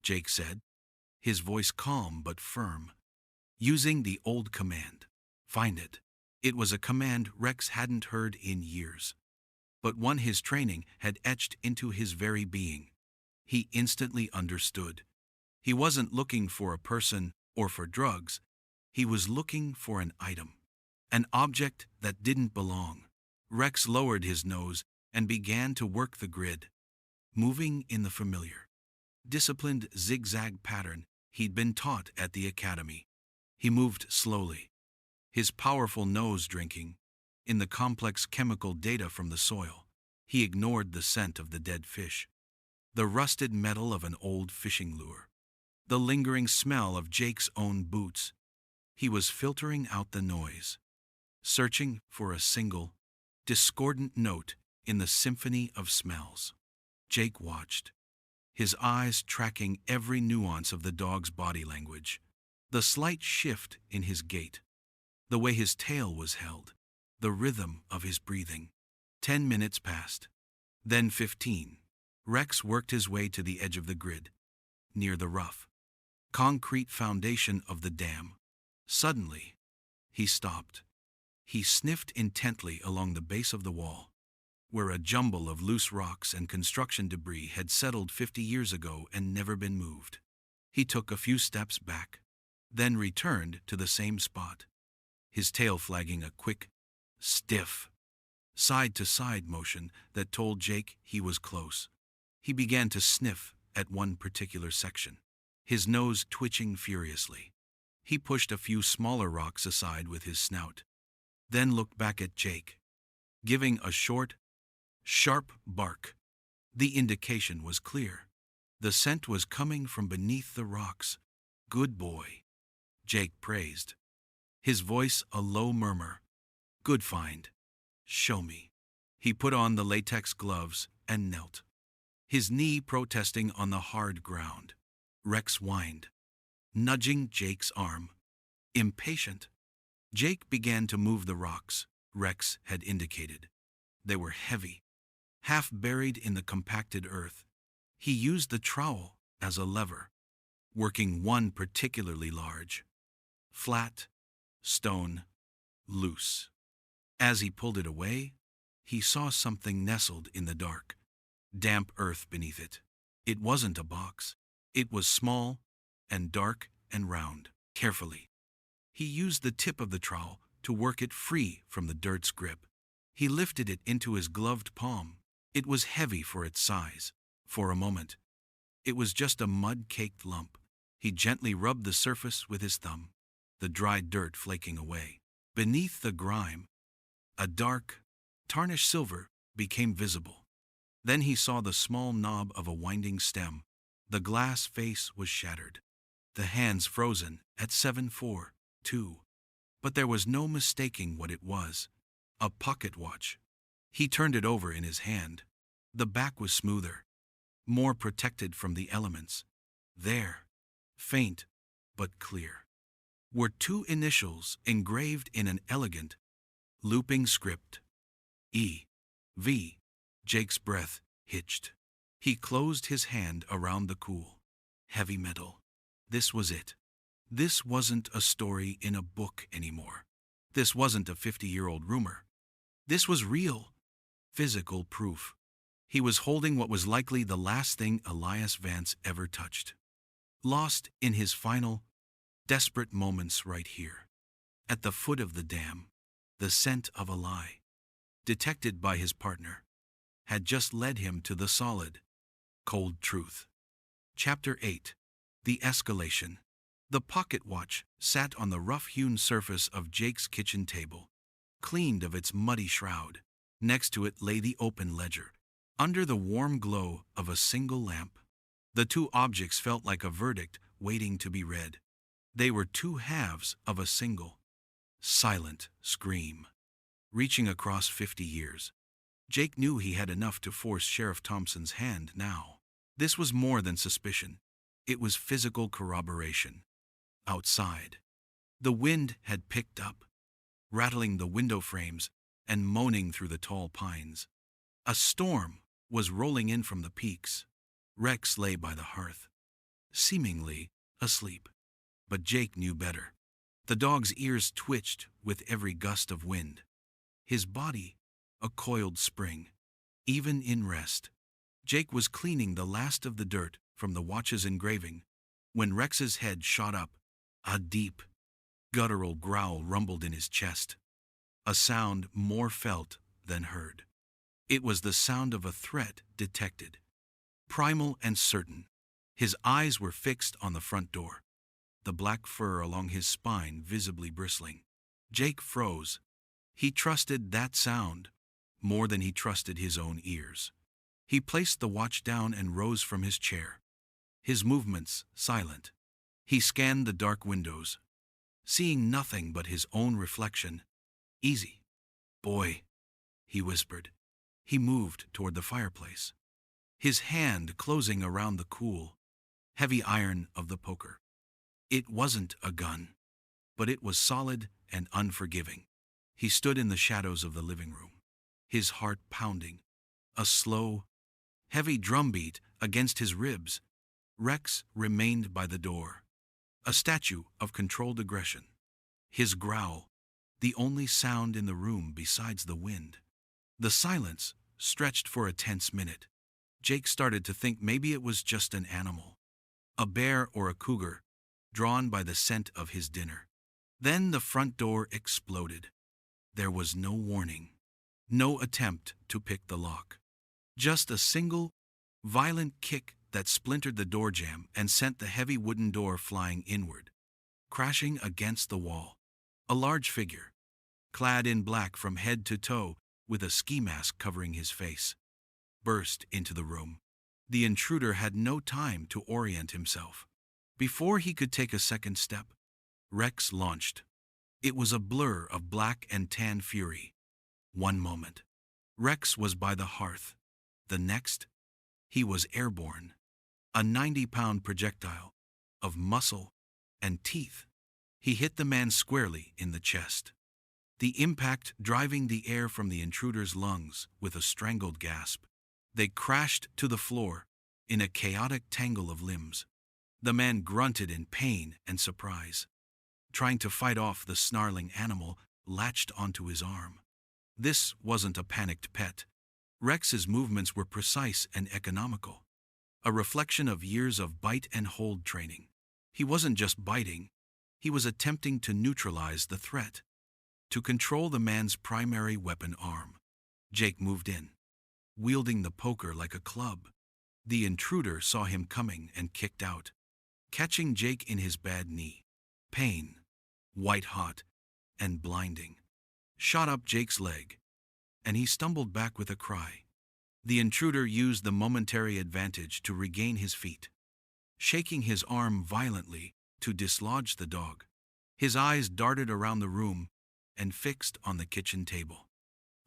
Jake said, his voice calm but firm, using the old command. Find it. It was a command Rex hadn't heard in years, but one his training had etched into his very being. He instantly understood. He wasn't looking for a person or for drugs. He was looking for an item, an object that didn't belong. Rex lowered his nose and began to work the grid, moving in the familiar, disciplined zigzag pattern he'd been taught at the academy. He moved slowly, his powerful nose drinking in the complex chemical data from the soil. He ignored the scent of the dead fish, the rusted metal of an old fishing lure, the lingering smell of Jake's own boots. He was filtering out the noise, searching for a single, discordant note in the symphony of smells. Jake watched, his eyes tracking every nuance of the dog's body language, the slight shift in his gait, the way his tail was held, the rhythm of his breathing. 10 minutes passed, then 15. Rex worked his way to the edge of the grid, near the rough, concrete foundation of the dam. Suddenly, he stopped. He sniffed intently along the base of the wall, where a jumble of loose rocks and construction debris had settled 50 years ago and never been moved. He took a few steps back, then returned to the same spot, his tail flagging a quick, stiff, side-to-side motion that told Jake he was close. He began to sniff at one particular section, his nose twitching furiously. He pushed a few smaller rocks aside with his snout, then looked back at Jake, giving a short, sharp bark. The indication was clear. The scent was coming from beneath the rocks. "Good boy," Jake praised, his voice a low murmur. "Good find. Show me." He put on the latex gloves and knelt, his knee protesting on the hard ground. Rex whined, nudging Jake's arm. Impatient, Jake began to move the rocks Rex had indicated. They were heavy, half buried in the compacted earth. He used the trowel as a lever, working one particularly large, flat, stone, loose. As he pulled it away, he saw something nestled in the dark, damp earth beneath it. It wasn't a box. It was small and dark and round. Carefully, he used the tip of the trowel to work it free from the dirt's grip. He lifted it into his gloved palm. It was heavy for its size. For a moment, it was just a mud-caked lump. He gently rubbed the surface with his thumb, the dried dirt flaking away. Beneath the grime, a dark, tarnished silver became visible. Then he saw the small knob of a winding stem. The glass face was shattered, the hands frozen at 742. But there was no mistaking what it was. A pocket watch. He turned it over in his hand. The back was smoother, more protected from the elements. There, faint but clear, were two initials engraved in an elegant, looping script. E.V. Jake's breath hitched. He closed his hand around the cool, heavy metal. This was it. This wasn't a story in a book anymore. This wasn't a 50-year-old rumor. This was real, physical proof. He was holding what was likely the last thing Elias Vance ever touched. Lost in his final, desperate moments right here. At the foot of the dam, the scent of a lie, detected by his partner, had just led him to the solid, cold truth. Chapter 8. The Escalation. The pocket watch sat on the rough-hewn surface of Jake's kitchen table, cleaned of its muddy shroud. Next to it lay the open ledger. Under the warm glow of a single lamp, the two objects felt like a verdict waiting to be read. They were two halves of a single, silent scream, reaching across 50 years. Jake knew he had enough to force Sheriff Thompson's hand now. This was more than suspicion. It was physical corroboration. Outside, the wind had picked up, rattling the window frames and moaning through the tall pines. A storm was rolling in from the peaks. Rex lay by the hearth, seemingly asleep. But Jake knew better. The dog's ears twitched with every gust of wind. His body, a coiled spring. Even in rest, Jake was cleaning the last of the dirt from the watch's engraving when Rex's head shot up. A deep, guttural growl rumbled in his chest, a sound more felt than heard. It was the sound of a threat detected, primal and certain. His eyes were fixed on the front door, the black fur along his spine visibly bristling. Jake froze. He trusted that sound more than he trusted his own ears. He placed the watch down and rose from his chair, his movements silent. He scanned the dark windows, seeing nothing but his own reflection. Easy, boy, he whispered. He moved toward the fireplace, his hand closing around the cool, heavy iron of the poker. It wasn't a gun, but it was solid and unforgiving. He stood in the shadows of the living room, his heart pounding, a slow, heavy drumbeat against his ribs. Rex remained by the door, a statue of controlled aggression. His growl, the only sound in the room besides the wind. The silence stretched for a tense minute. Jake started to think maybe it was just an animal, a bear or a cougar, drawn by the scent of his dinner. Then the front door exploded. There was no warning, no attempt to pick the lock. Just a single, violent kick that splintered the door jamb and sent the heavy wooden door flying inward, crashing against the wall. A large figure, clad in black from head to toe with a ski mask covering his face, burst into the room. The intruder had no time to orient himself. Before he could take a second step, Rex launched. It was a blur of black and tan fury. One moment, Rex was by the hearth. The next, he was airborne. A 90-pound projectile of muscle and teeth. He hit the man squarely in the chest, the impact driving the air from the intruder's lungs with a strangled gasp. They crashed to the floor in a chaotic tangle of limbs. The man grunted in pain and surprise, trying to fight off the snarling animal latched onto his arm. This wasn't a panicked pet. Rex's movements were precise and economical, a reflection of years of bite and hold training. He wasn't just biting, he was attempting to neutralize the threat, to control the man's primary weapon arm. Jake moved in, wielding the poker like a club. The intruder saw him coming and kicked out, catching Jake in his bad knee. Pain, white-hot and blinding, shot up Jake's leg, and he stumbled back with a cry. The intruder used the momentary advantage to regain his feet, shaking his arm violently to dislodge the dog. His eyes darted around the room and fixed on the kitchen table,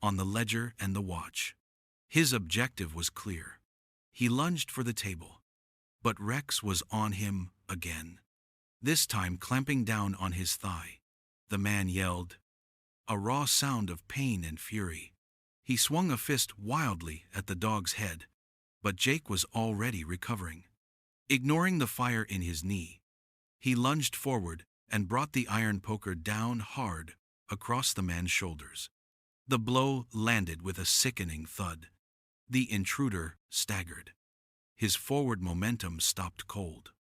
on the ledger and the watch. His objective was clear. He lunged for the table, but Rex was on him again, this time clamping down on his thigh. The man yelled, a raw sound of pain and fury. He swung a fist wildly at the dog's head, but Jake was already recovering. Ignoring the fire in his knee, he lunged forward and brought the iron poker down hard across the man's shoulders. The blow landed with a sickening thud. The intruder staggered. His forward momentum stopped cold.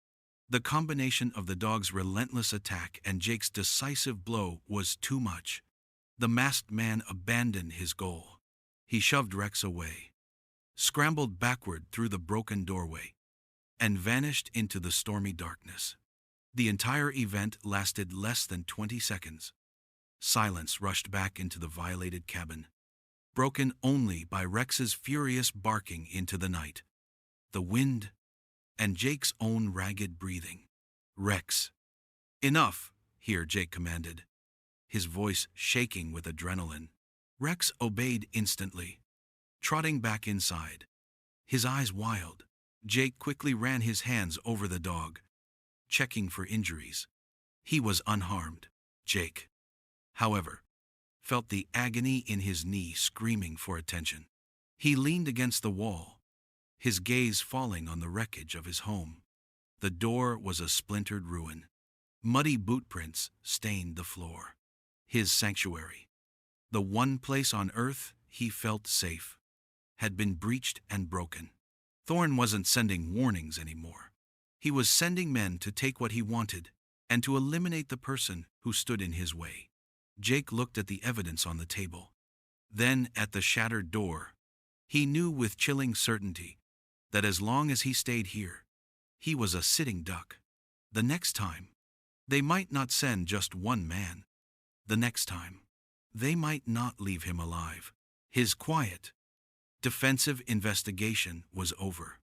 The combination of the dog's relentless attack and Jake's decisive blow was too much. The masked man abandoned his goal. He shoved Rex away, scrambled backward through the broken doorway, and vanished into the stormy darkness. The entire event lasted less than 20 seconds. Silence rushed back into the violated cabin, broken only by Rex's furious barking into the night, the wind, and Jake's own ragged breathing. Rex. Enough, here, Jake commanded, his voice shaking with adrenaline. Rex obeyed instantly, trotting back inside, his eyes wild. Jake quickly ran his hands over the dog, checking for injuries. He was unharmed. Jake, however, felt the agony in his knee screaming for attention. He leaned against the wall, his gaze falling on the wreckage of his home. The door was a splintered ruin. Muddy boot prints stained the floor. His sanctuary, the one place on Earth he felt safe, had been breached and broken. Thorne wasn't sending warnings anymore. He was sending men to take what he wanted and to eliminate the person who stood in his way. Jake looked at the evidence on the table, then at the shattered door. He knew with chilling certainty that as long as he stayed here, he was a sitting duck. The next time, they might not send just one man. The next time, they might not leave him alive. His quiet, Defensive investigation was over.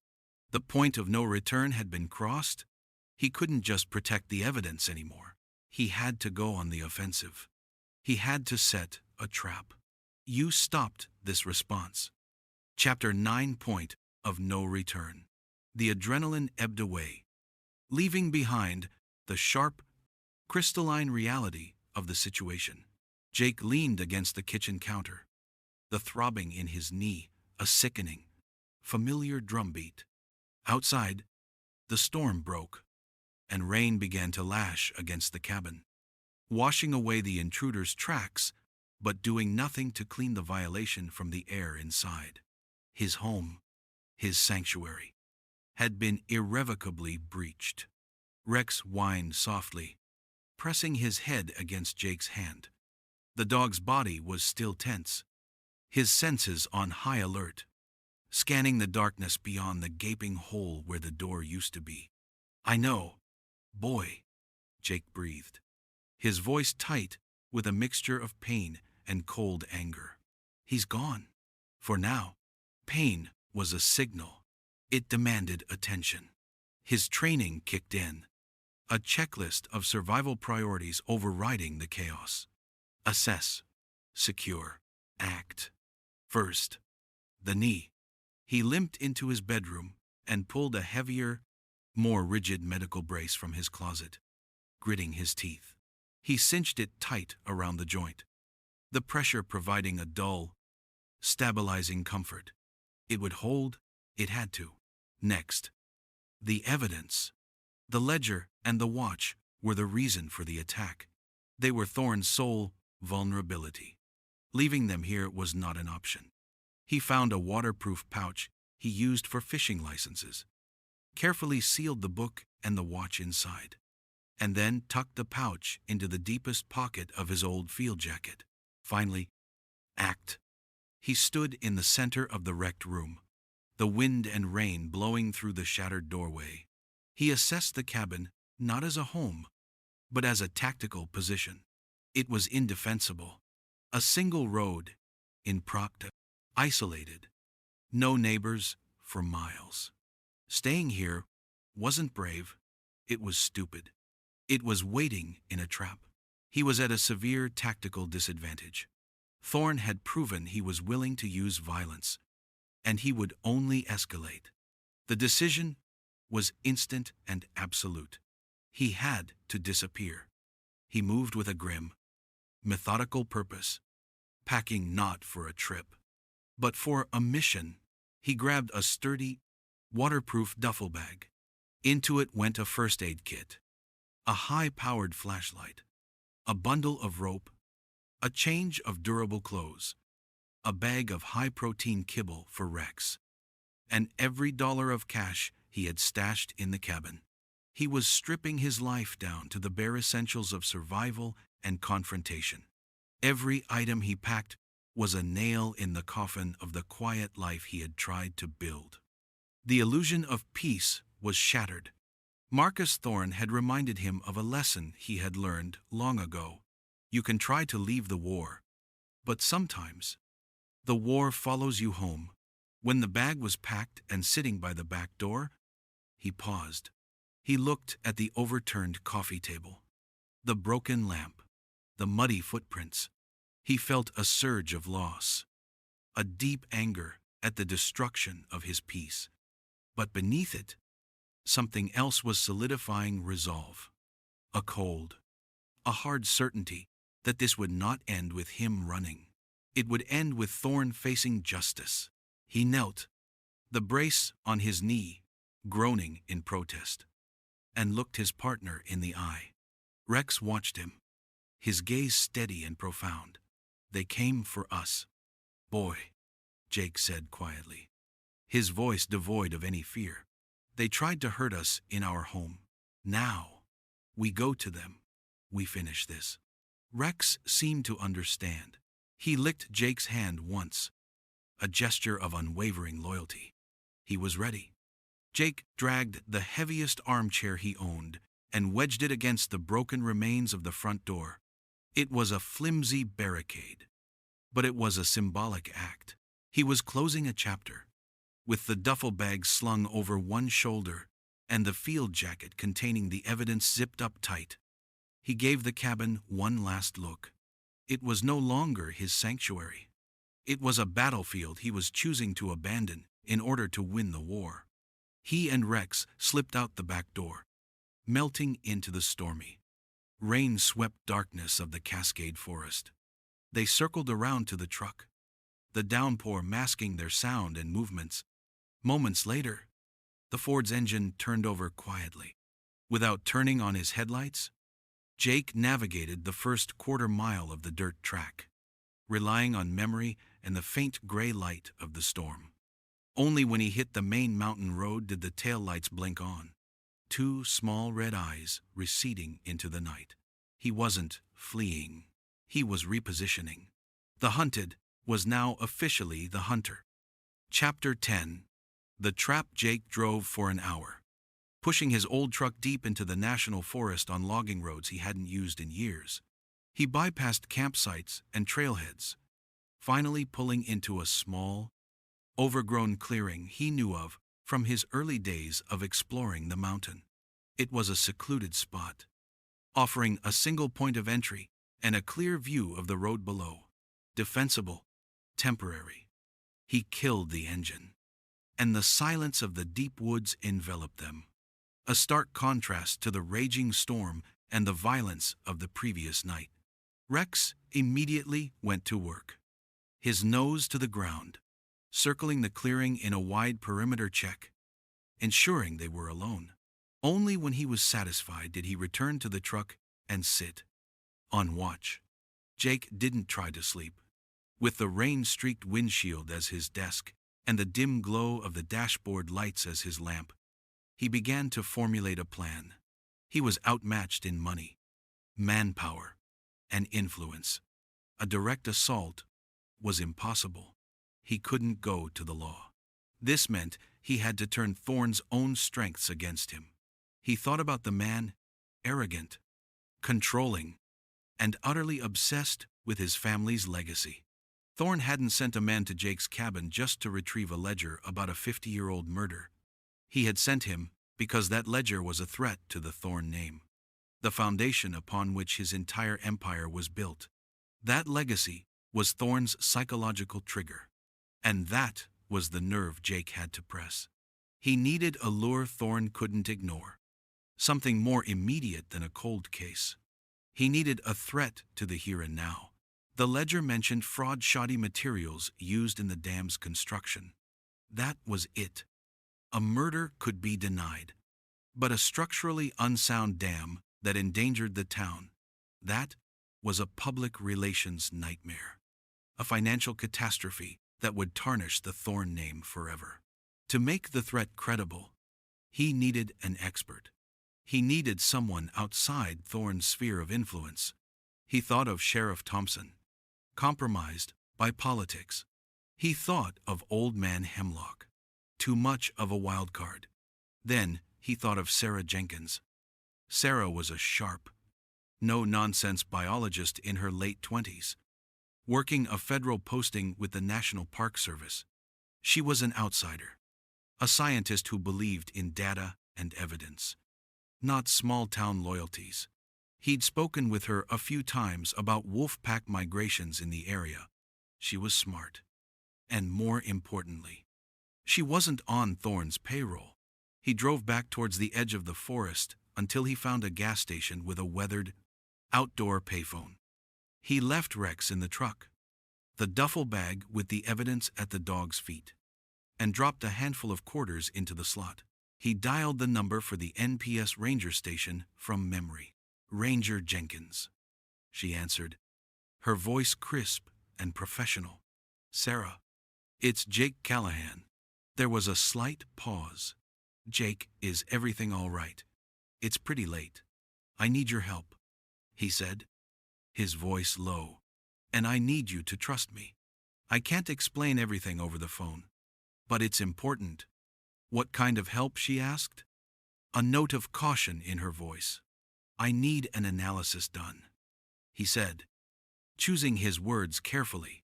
The point of no return had been crossed. He couldn't just protect the evidence anymore. He had to go on the offensive. He had to set a trap. You stopped this response. Chapter 9. Point of no return. The adrenaline ebbed away, leaving behind the sharp, crystalline reality of the situation. Jake leaned against the kitchen counter, the throbbing in his knee a sickening, familiar drumbeat. Outside, the storm broke, and rain began to lash against the cabin, washing away the intruder's tracks, but doing nothing to clean the violation from the air inside. His home, his sanctuary, had been irrevocably breached. Rex whined softly, pressing his head against Jake's hand. The dog's body was still tense, his senses on high alert, scanning the darkness beyond the gaping hole where the door used to be. "I know, boy," Jake breathed, his voice tight with a mixture of pain and cold anger. "He's gone. For now." Pain was a signal. It demanded attention. His training kicked in, a checklist of survival priorities overriding the chaos. Assess, secure, act. First, the knee. He limped into his bedroom and pulled a heavier, more rigid medical brace from his closet, gritting his teeth. He cinched it tight around the joint, the pressure providing a dull, stabilizing comfort. It would hold, it had to. Next, the evidence. The ledger and the watch were the reason for the attack. They were Thorne's sole vulnerability. Leaving them here was not an option. He found a waterproof pouch he used for fishing licenses, carefully sealed the book and the watch inside, and then tucked the pouch into the deepest pocket of his old field jacket. Finally, act. He stood in the center of the wrecked room, the wind and rain blowing through the shattered doorway. He assessed the cabin not as a home, but as a tactical position. It was indefensible. A single road, impromptu, isolated. No neighbors for miles. Staying here wasn't brave, it was stupid. It was waiting in a trap. He was at a severe tactical disadvantage. Thorne had proven he was willing to use violence, and he would only escalate. The decision was instant and absolute. He had to disappear. He moved with a grim, methodical purpose, packing not for a trip, but for a mission. He grabbed a sturdy, waterproof duffel bag. Into it went a first aid kit, a high-powered flashlight, a bundle of rope, a change of durable clothes, a bag of high-protein kibble for Rex, and every dollar of cash he had stashed in the cabin. He was stripping his life down to the bare essentials of survival and confrontation. Every item he packed was a nail in the coffin of the quiet life he had tried to build. The illusion of peace was shattered. Marcus Thorne had reminded him of a lesson he had learned long ago. You can try to leave the war, but sometimes the war follows you home. When the bag was packed and sitting by the back door, he paused. He looked at the overturned coffee table, the broken lamp, the muddy footprints. He felt a surge of loss, a deep anger at the destruction of his peace. But beneath it, something else was solidifying resolve. A cold, a hard certainty that this would not end with him running. It would end with Thorne facing justice. He knelt, the brace on his knee, groaning in protest, and looked his partner in the eye. Rex watched him, his gaze steady and profound. "They came for us, boy," Jake said quietly, his voice devoid of any fear. "They tried to hurt us in our home. Now, we go to them. We finish this." Rex seemed to understand. He licked Jake's hand once, a gesture of unwavering loyalty. He was ready. Jake dragged the heaviest armchair he owned and wedged it against the broken remains of the front door. It was a flimsy barricade, but it was a symbolic act. He was closing a chapter, with the duffel bag slung over one shoulder and the field jacket containing the evidence zipped up tight. He gave the cabin one last look. It was no longer his sanctuary. It was a battlefield he was choosing to abandon in order to win the war. He and Rex slipped out the back door, melting into the stormy, rain-swept darkness of the Cascade Forest. They circled around to the truck, the downpour masking their sound and movements. Moments later, the Ford's engine turned over quietly. Without turning on his headlights, Jake navigated the first quarter-mile of the dirt track, relying on memory and the faint gray light of the storm. Only when he hit the main mountain road did the taillights blink on, two small red eyes receding into the night. He wasn't fleeing. He was repositioning. The hunted was now officially the hunter. Chapter 10. The trap. Jake drove for an hour, pushing his old truck deep into the national forest on logging roads he hadn't used in years. He bypassed campsites and trailheads, finally pulling into a small, overgrown clearing he knew of from his early days of exploring the mountain. It was a secluded spot, offering a single point of entry and a clear view of the road below. Defensible, temporary. He killed the engine, and the silence of the deep woods enveloped them, a stark contrast to the raging storm and the violence of the previous night. Rex immediately went to work, his nose to the ground, circling the clearing in a wide perimeter check, ensuring they were alone. Only when he was satisfied did he return to the truck and sit on watch. Jake didn't try to sleep. With the rain-streaked windshield as his desk and the dim glow of the dashboard lights as his lamp, he began to formulate a plan. He was outmatched in money, manpower, and influence. A direct assault was impossible. He couldn't go to the law. This meant he had to turn Thorne's own strengths against him. He thought about the man, arrogant, controlling, and utterly obsessed with his family's legacy. Thorne hadn't sent a man to Jake's cabin just to retrieve a ledger about a 50-year-old murder. He had sent him because that ledger was a threat to the Thorne name, the foundation upon which his entire empire was built. That legacy was Thorne's psychological trigger, and that was the nerve Jake had to press. He needed a lure Thorne couldn't ignore, something more immediate than a cold case. He needed a threat to the here and now. The ledger mentioned fraud-shoddy materials used in the dam's construction. That was it. A murder could be denied, but a structurally unsound dam that endangered the town, that was a public relations nightmare. A financial catastrophe that would tarnish the Thorne name forever. To make the threat credible, he needed an expert. He needed someone outside Thorne's sphere of influence. He thought of Sheriff Thompson, compromised by politics. He thought of Old Man Hemlock, too much of a wild card. Then he thought of Sarah Jenkins. Sarah was a sharp, no-nonsense biologist in her late 20s, working a federal posting with the National Park Service. She was an outsider, a scientist who believed in data and evidence, not small-town loyalties. He'd spoken with her a few times about wolf pack migrations in the area. She was smart. And more importantly, she wasn't on Thorne's payroll. He drove back towards the edge of the forest until he found a gas station with a weathered, outdoor payphone. He left Rex in the truck, the duffel bag with the evidence at the dog's feet, and dropped a handful of quarters into the slot. He dialed the number for the NPS ranger station from memory. "Ranger Jenkins," she answered, her voice crisp and professional. "Sarah, it's Jake Callahan." There was a slight pause. "Jake, is everything all right? It's pretty late. I need your help," he said, his voice low. "And I need you to trust me. I can't explain everything over the phone, but it's important." "What kind of help?" she asked, a note of caution in her voice. "I need an analysis done," he said, choosing his words carefully.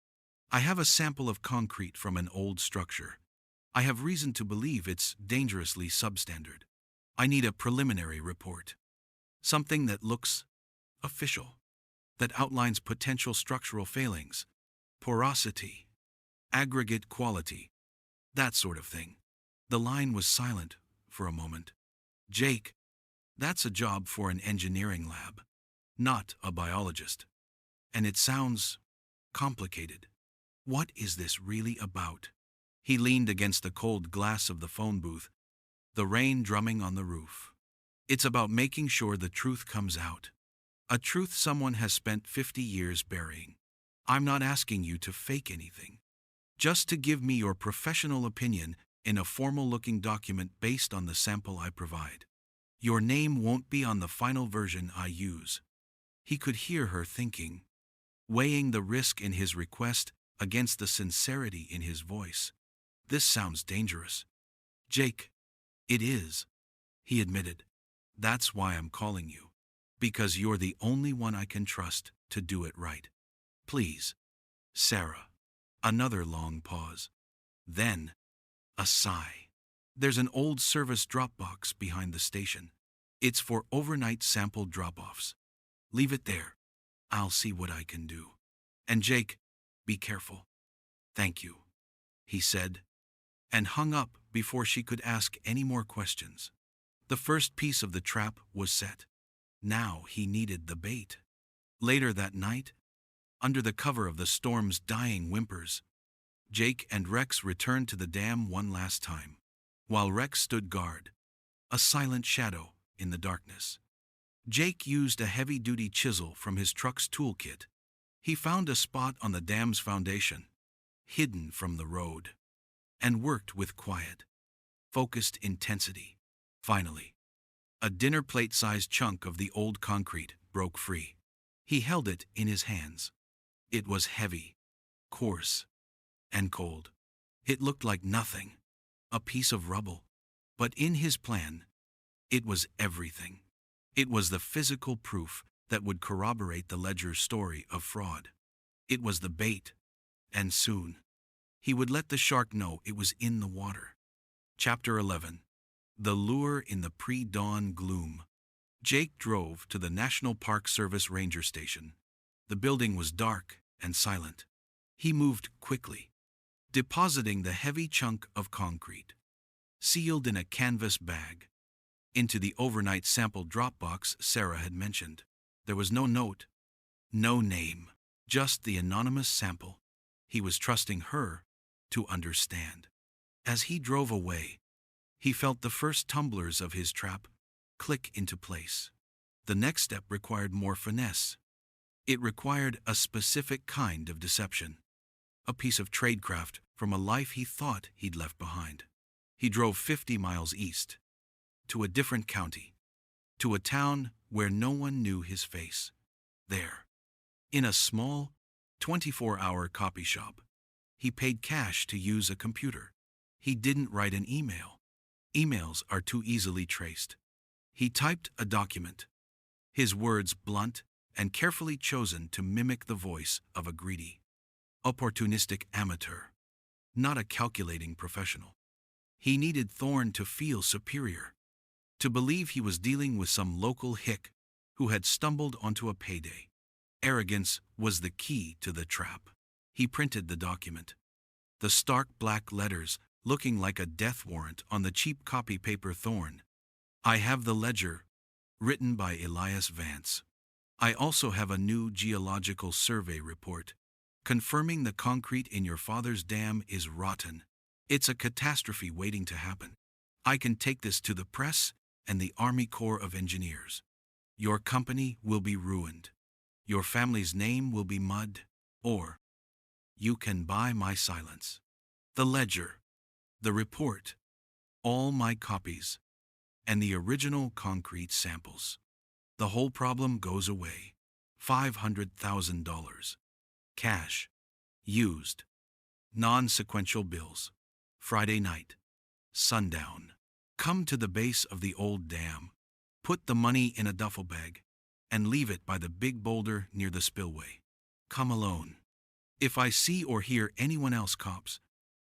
I have a sample of concrete from an old structure. I have reason to believe it's dangerously substandard. I need a preliminary report. Something that looks official, that outlines potential structural failings, porosity, aggregate quality, that sort of thing. The line was silent for a moment. Jake, that's a job for an engineering lab, not a biologist. And it sounds complicated. What is this really about? He leaned against the cold glass of the phone booth, the rain drumming on the roof. It's about making sure the truth comes out. A truth someone has spent 50 years burying. I'm not asking you to fake anything. Just to give me your professional opinion in a formal-looking document based on the sample I provide. Your name won't be on the final version I use. He could hear her thinking, weighing the risk in his request against the sincerity in his voice. This sounds dangerous. Jake, it is, he admitted. That's why I'm calling you. Because you're the only one I can trust to do it right. Please, Sarah. Another long pause. Then, a sigh. There's an old service drop box behind the station. It's for overnight sample drop-offs. Leave it there. I'll see what I can do. And Jake, be careful. Thank you, he said, and hung up before she could ask any more questions. The first piece of the trap was set. Now he needed the bait. Later that night, under the cover of the storm's dying whimpers, Jake and Rex returned to the dam one last time, while Rex stood guard, a silent shadow in the darkness. Jake used a heavy-duty chisel from his truck's toolkit. He found a spot on the dam's foundation, hidden from the road, and worked with quiet, focused intensity. Finally, a dinner plate-sized chunk of the old concrete broke free. He held it in his hands. It was heavy, coarse, and cold. It looked like nothing, a piece of rubble. But in his plan, it was everything. It was the physical proof that would corroborate the ledger's story of fraud. It was the bait, and soon, he would let the shark know it was in the water. Chapter 11. The Lure in the Pre-Dawn Gloom. Jake drove to the National Park Service Ranger Station. The building was dark and silent. He moved quickly, depositing the heavy chunk of concrete, sealed in a canvas bag, into the overnight sample drop box Sarah had mentioned. There was no note, no name, just the anonymous sample. He was trusting her to understand. As he drove away, he felt the first tumblers of his trap click into place. The next step required more finesse. It required a specific kind of deception, a piece of tradecraft from a life he thought he'd left behind. He drove 50 miles east, to a different county, to a town where no one knew his face. There, in a small, 24-hour copy shop, he paid cash to use a computer. He didn't write an email. Emails are too easily traced. He typed a document, his words blunt and carefully chosen to mimic the voice of a greedy, opportunistic amateur, not a calculating professional. He needed Thorne to feel superior, to believe he was dealing with some local hick who had stumbled onto a payday. Arrogance was the key to the trap. He printed the document, the stark black letters looking like a death warrant on the cheap copy paper. Thorne, I have the ledger, written by Elias Vance. I also have a new geological survey report, confirming the concrete in your father's dam is rotten. It's a catastrophe waiting to happen. I can take this to the press and the Army Corps of Engineers. Your company will be ruined. Your family's name will be mud, or you can buy my silence. The ledger, the report, all my copies, and the original concrete samples. The whole problem goes away. $500,000. Cash. Used. Non-sequential bills. Friday night. Sundown. Come to the base of the old dam. Put the money in a duffel bag and leave it by the big boulder near the spillway. Come alone. If I see or hear anyone else, cops,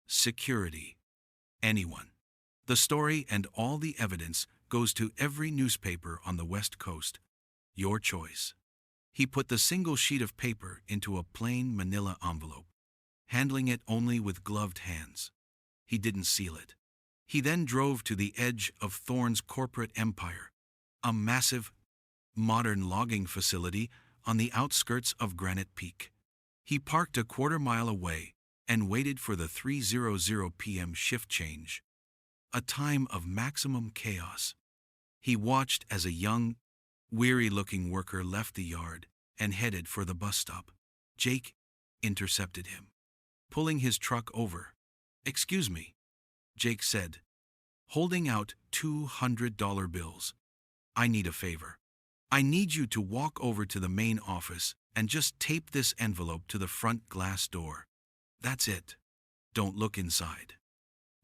security, anyone. The story and all the evidence goes to every newspaper on the West Coast. Your choice. He put the single sheet of paper into a plain manila envelope, handling it only with gloved hands. He didn't seal it. He then drove to the edge of Thorne's corporate empire, a massive, modern logging facility on the outskirts of Granite Peak. He parked a quarter-mile away and waited for the 3:00 p.m. shift change, a time of maximum chaos. He watched as a young, weary-looking worker left the yard and headed for the bus stop. Jake intercepted him, pulling his truck over. "Excuse me," Jake said, holding out $200 bills. "I need a favor. I need you to walk over to the main office and just tape this envelope to the front glass door. That's it. Don't look inside.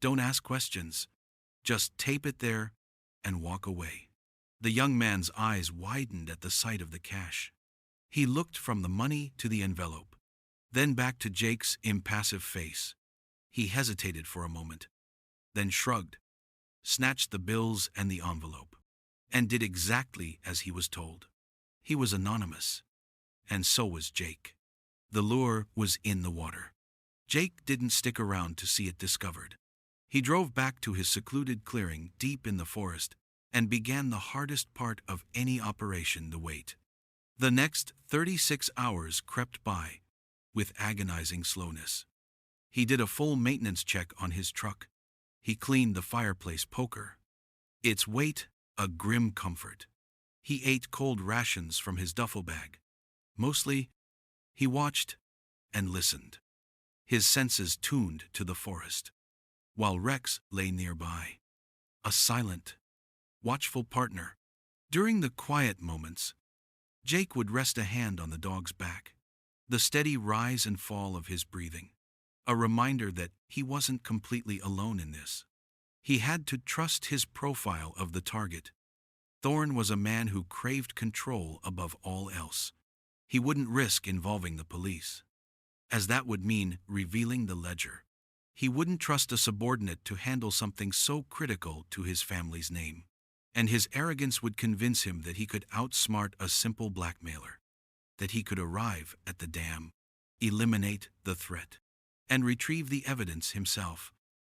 Don't ask questions. Just tape it there and walk away." The young man's eyes widened at the sight of the cash. He looked from the money to the envelope, then back to Jake's impassive face. He hesitated for a moment, then shrugged, snatched the bills and the envelope, and did exactly as he was told. He was anonymous, and so was Jake. The lure was in the water. Jake didn't stick around to see it discovered. He drove back to his secluded clearing deep in the forest and began the hardest part of any operation, the wait. The next 36 hours crept by with agonizing slowness. He did a full maintenance check on his truck. He cleaned the fireplace poker, its weight a grim comfort. He ate cold rations from his duffel bag. Mostly, he watched and listened, his senses tuned to the forest, while Rex lay nearby, a silent, watchful partner. During the quiet moments, Jake would rest a hand on the dog's back, the steady rise and fall of his breathing, a reminder that he wasn't completely alone in this. He had to trust his profile of the target. Thorne was a man who craved control above all else. He wouldn't risk involving the police, as that would mean revealing the ledger. He wouldn't trust a subordinate to handle something so critical to his family's name. And his arrogance would convince him that he could outsmart a simple blackmailer, that he could arrive at the dam, eliminate the threat, and retrieve the evidence himself.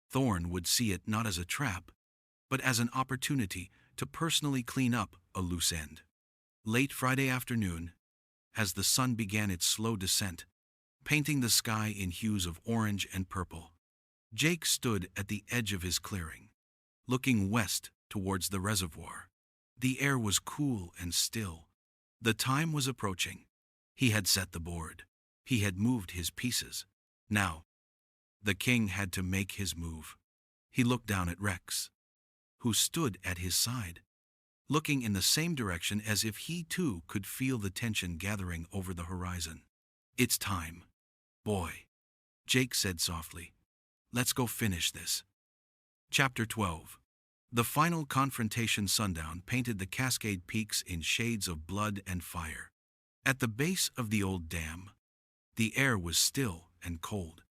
Thorne would see it not as a trap, but as an opportunity to personally clean up a loose end. Late Friday afternoon, as the sun began its slow descent, painting the sky in hues of orange and purple, Jake stood at the edge of his clearing, looking west towards the reservoir. The air was cool and still. The time was approaching. He had set the board. He had moved his pieces. Now, the king had to make his move. He looked down at Rex, who stood at his side, looking in the same direction as if he too could feel the tension gathering over the horizon. "It's time, boy," Jake said softly. "Let's go finish this." Chapter 12. The final confrontation. Sundown painted the Cascade Peaks in shades of blood and fire. At the base of the old dam, the air was still and cold,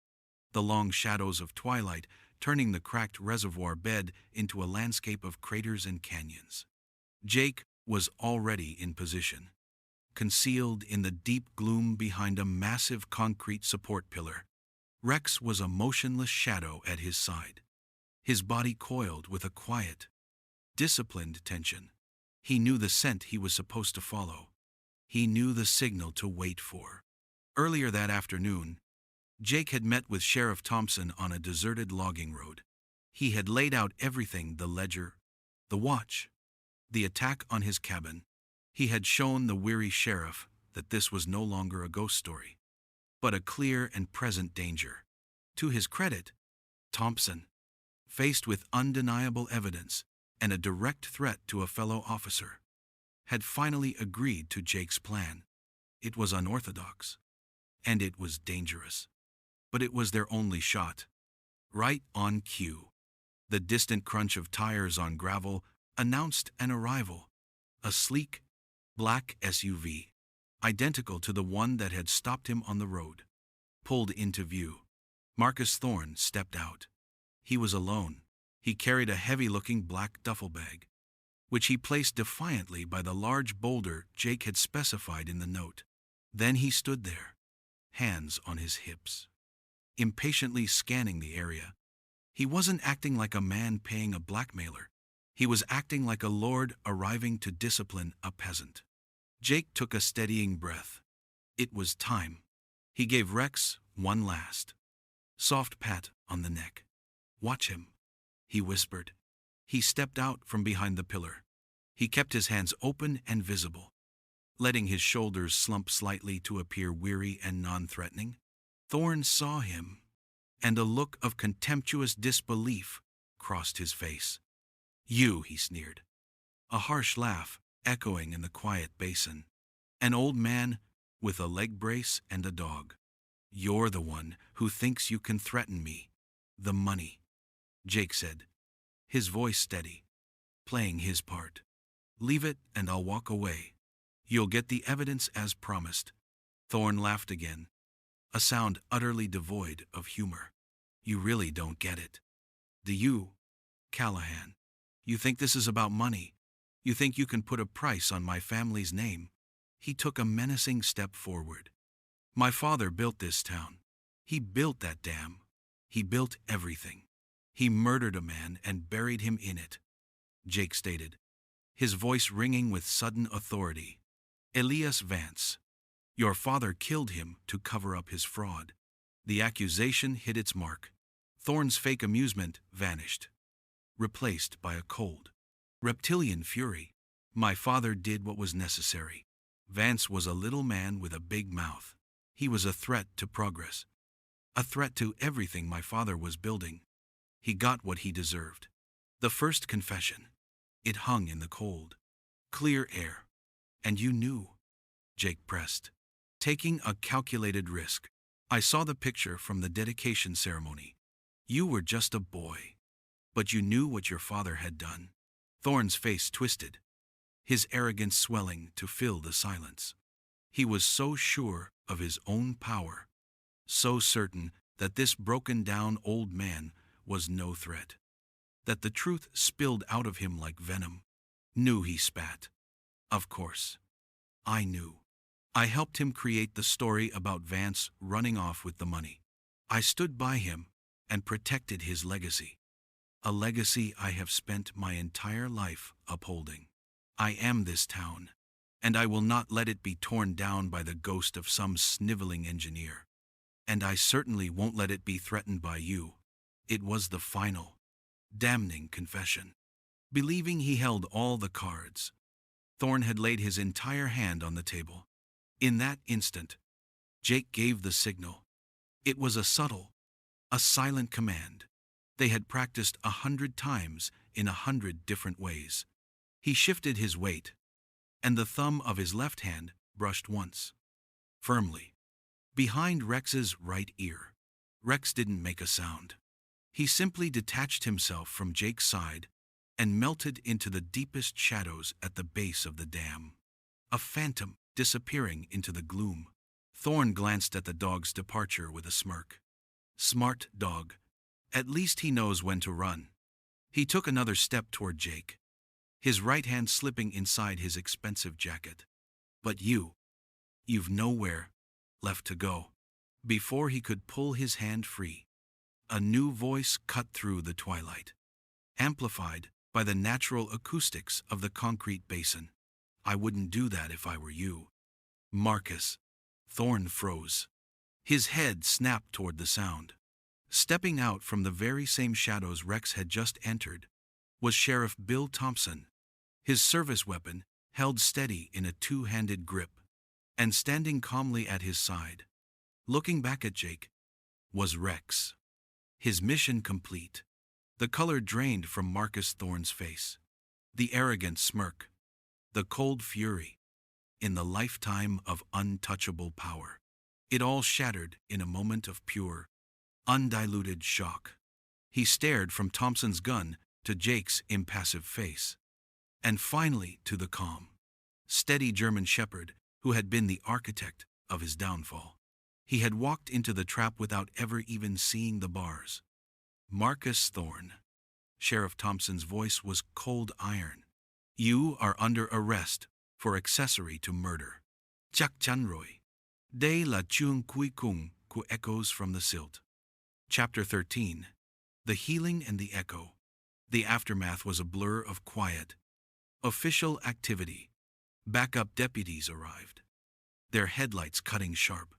the long shadows of twilight turning the cracked reservoir bed into a landscape of craters and canyons. Jake was already in position, concealed in the deep gloom behind a massive concrete support pillar. Rex was a motionless shadow at his side, his body coiled with a quiet, disciplined tension. He knew the scent he was supposed to follow. He knew the signal to wait for. Earlier that afternoon, Jake had met with Sheriff Thompson on a deserted logging road. He had laid out everything: the ledger, the watch, the attack on his cabin. He had shown the weary sheriff that this was no longer a ghost story, but a clear and present danger. To his credit, Thompson, faced with undeniable evidence and a direct threat to a fellow officer, had finally agreed to Jake's plan. It was unorthodox, and it was dangerous, but it was their only shot. Right on cue, the distant crunch of tires on gravel announced an arrival, a sleek, black SUV, identical to the one that had stopped him on the road. pulled into view. Marcus Thorne stepped out. He was alone. He carried a heavy-looking black duffel bag, which he placed defiantly by the large boulder Jake had specified in the note. Then he stood there, hands on his hips, impatiently scanning the area. He wasn't acting like a man paying a blackmailer. He was acting like a lord arriving to discipline a peasant. Jake took a steadying breath. It was time. He gave Rex one last soft pat on the neck. "Watch him," he whispered. He stepped out from behind the pillar. He kept his hands open and visible, letting his shoulders slump slightly to appear weary and non-threatening. Thorne saw him, and a look of contemptuous disbelief crossed his face. "You," he sneered, a harsh laugh echoing in the quiet basin. "An old man with a leg brace and a dog. You're the one who thinks you can threaten me. The money," Jake said, his voice steady, playing his part. "Leave it and I'll walk away. You'll get the evidence as promised." Thorne laughed again, a sound utterly devoid of humor. "You really don't get it, do you, Callahan? You think this is about money? You think you can put a price on my family's name?" He took a menacing step forward. "My father built this town. He built that dam. He built everything. He murdered a man and buried him in it," Jake stated, his voice ringing with sudden authority. "Elias Vance. Your father killed him to cover up his fraud." The accusation hit its mark. Thorne's fake amusement vanished, replaced by a cold, reptilian fury. "My father did what was necessary. Vance was a little man with a big mouth. He was a threat to progress, a threat to everything my father was building. He got what he deserved." The first confession. It hung in the cold, clear air. "And you knew," Jake pressed, taking a calculated risk. "I saw the picture from the dedication ceremony. You were just a boy, but you knew what your father had done." Thorne's face twisted, his arrogance swelling to fill the silence. He was so sure of his own power, so certain that this broken-down old man was no threat, that the truth spilled out of him like venom. "Knew," he spat. "Of course. I knew. I helped him create the story about Vance running off with the money. I stood by him and protected his legacy. A legacy I have spent my entire life upholding. I am this town, and I will not let it be torn down by the ghost of some sniveling engineer. And I certainly won't let it be threatened by you." It was the final, damning confession. Believing he held all the cards, Thorne had laid his entire hand on the table. In that instant, Jake gave the signal. It was a subtle, a silent command. They had practiced 100 times in 100 different ways. He shifted his weight, and the thumb of his left hand brushed once, firmly, behind Rex's right ear. Rex didn't make a sound. He simply detached himself from Jake's side and melted into the deepest shadows at the base of the dam, a phantom disappearing into the gloom. Thorne glanced at the dog's departure with a smirk. Smart dog. At least he knows when to run. He took another step toward Jake, his right hand slipping inside his expensive jacket. "But you've nowhere left to go." Before he could pull his hand free, a new voice cut through the twilight, amplified by the natural acoustics of the concrete basin. "I wouldn't do that if I were you, Marcus." Thorne froze. His head snapped toward the sound. Stepping out from the very same shadows Rex had just entered was Sheriff Bill Thompson, his service weapon held steady in a two-handed grip, and standing calmly at his side, looking back at Jake, was Rex. His mission complete. The color drained from Marcus Thorne's face. The arrogant smirk, the cold fury, in the lifetime of untouchable power. It all shattered in a moment of pure, undiluted shock. He stared from Thompson's gun to Jake's impassive face, and finally to the calm, steady German shepherd who had been the architect of his downfall. He had walked into the trap without ever even seeing the bars. Marcus Thorne. Sheriff Thompson's voice was cold iron. You are under arrest for accessory to murder. Chak Chanroy. De la Chung Kui Kung Ku echoes from the silt. Chapter 13. The Healing and the Echo. The aftermath was a blur of quiet. Official activity. Backup deputies arrived, their headlights cutting sharp.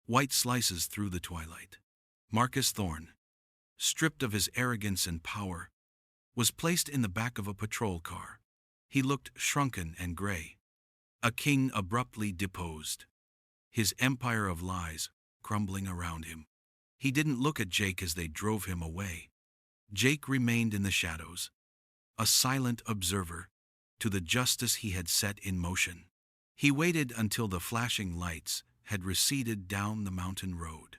White slices through the twilight. Marcus Thorne, stripped of his arrogance and power, was placed in the back of a patrol car. He looked shrunken and gray. A king abruptly deposed. His empire of lies crumbling around him. He didn't look at Jake as they drove him away. Jake remained in the shadows, a silent observer to the justice he had set in motion. He waited until the flashing lights had receded down the mountain road,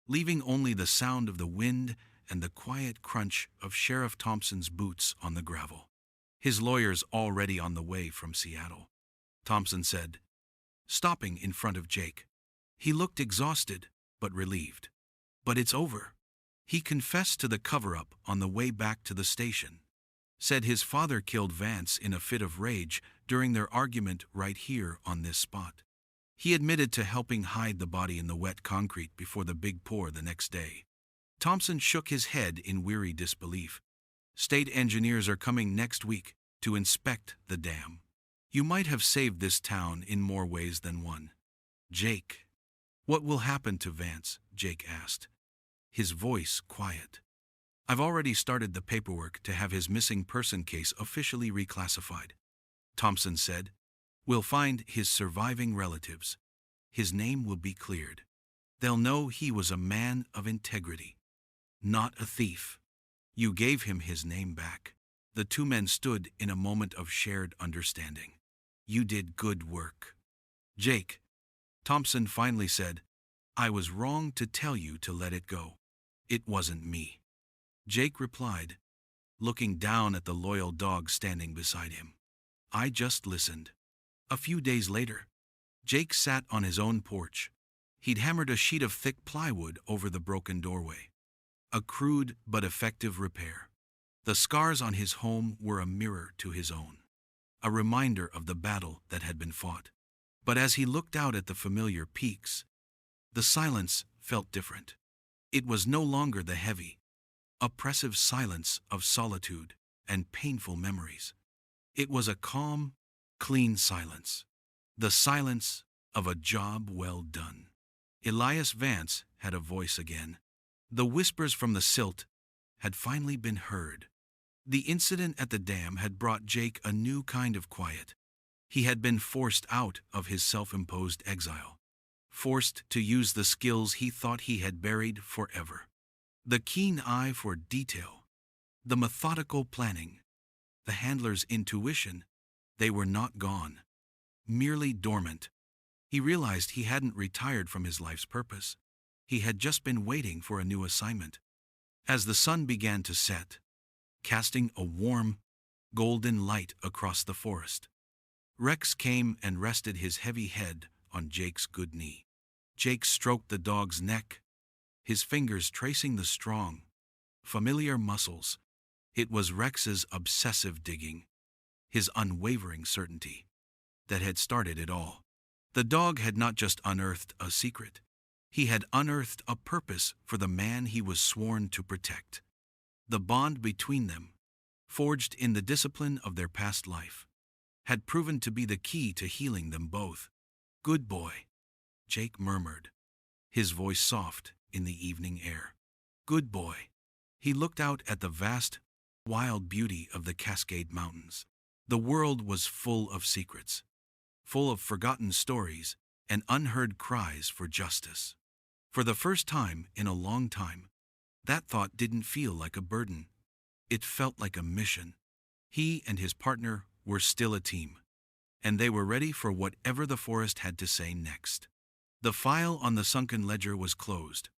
leaving only the sound of the wind and the quiet crunch of Sheriff Thompson's boots on the gravel. His lawyer's already on the way from Seattle, Thompson said, stopping in front of Jake. He looked exhausted, but relieved. But it's over. He confessed to the cover-up on the way back to the station. Said his father killed Vance in a fit of rage during their argument right here on this spot. He admitted to helping hide the body in the wet concrete before the big pour the next day. Thompson shook his head in weary disbelief. State engineers are coming next week to inspect the dam. You might have saved this town in more ways than one. Jake. What will happen to Vance? Jake asked, his voice quiet. I've already started the paperwork to have his missing person case officially reclassified, Thompson said. We'll find his surviving relatives. His name will be cleared. They'll know he was a man of integrity, not a thief. You gave him his name back. The two men stood in a moment of shared understanding. You did good work. Jake, Thompson finally said, I was wrong to tell you to let it go. It wasn't me. Jake replied, looking down at the loyal dog standing beside him. I just listened. A few days later, Jake sat on his own porch. He'd hammered a sheet of thick plywood over the broken doorway. A crude but effective repair. The scars on his home were a mirror to his own, a reminder of the battle that had been fought. But as he looked out at the familiar peaks, the silence felt different. It was no longer the heavy, oppressive silence of solitude and painful memories. It was a calm, clean silence. The silence of a job well done. Elias Vance had a voice again. The whispers from the silt had finally been heard. The incident at the dam had brought Jake a new kind of quiet. He had been forced out of his self-imposed exile, forced to use the skills he thought he had buried forever. The keen eye for detail, the methodical planning, the handler's intuition, they were not gone, merely dormant. He realized he hadn't retired from his life's purpose. He had just been waiting for a new assignment. As the sun began to set, casting a warm, golden light across the forest, Rex came and rested his heavy head on Jake's good knee. Jake stroked the dog's neck, his fingers tracing the strong, familiar muscles. It was Rex's obsessive digging, his unwavering certainty, that had started it all. The dog had not just unearthed a secret. He had unearthed a purpose for the man he was sworn to protect. The bond between them, forged in the discipline of their past life, had proven to be the key to healing them both. Good boy, Jake murmured, his voice soft in the evening air. Good boy. He looked out at the vast, wild beauty of the Cascade Mountains. The world was full of secrets, full of forgotten stories and unheard cries for justice. For the first time in a long time, that thought didn't feel like a burden. It felt like a mission. He and his partner were still a team, and they were ready for whatever the forest had to say next. The file on the sunken ledger was closed,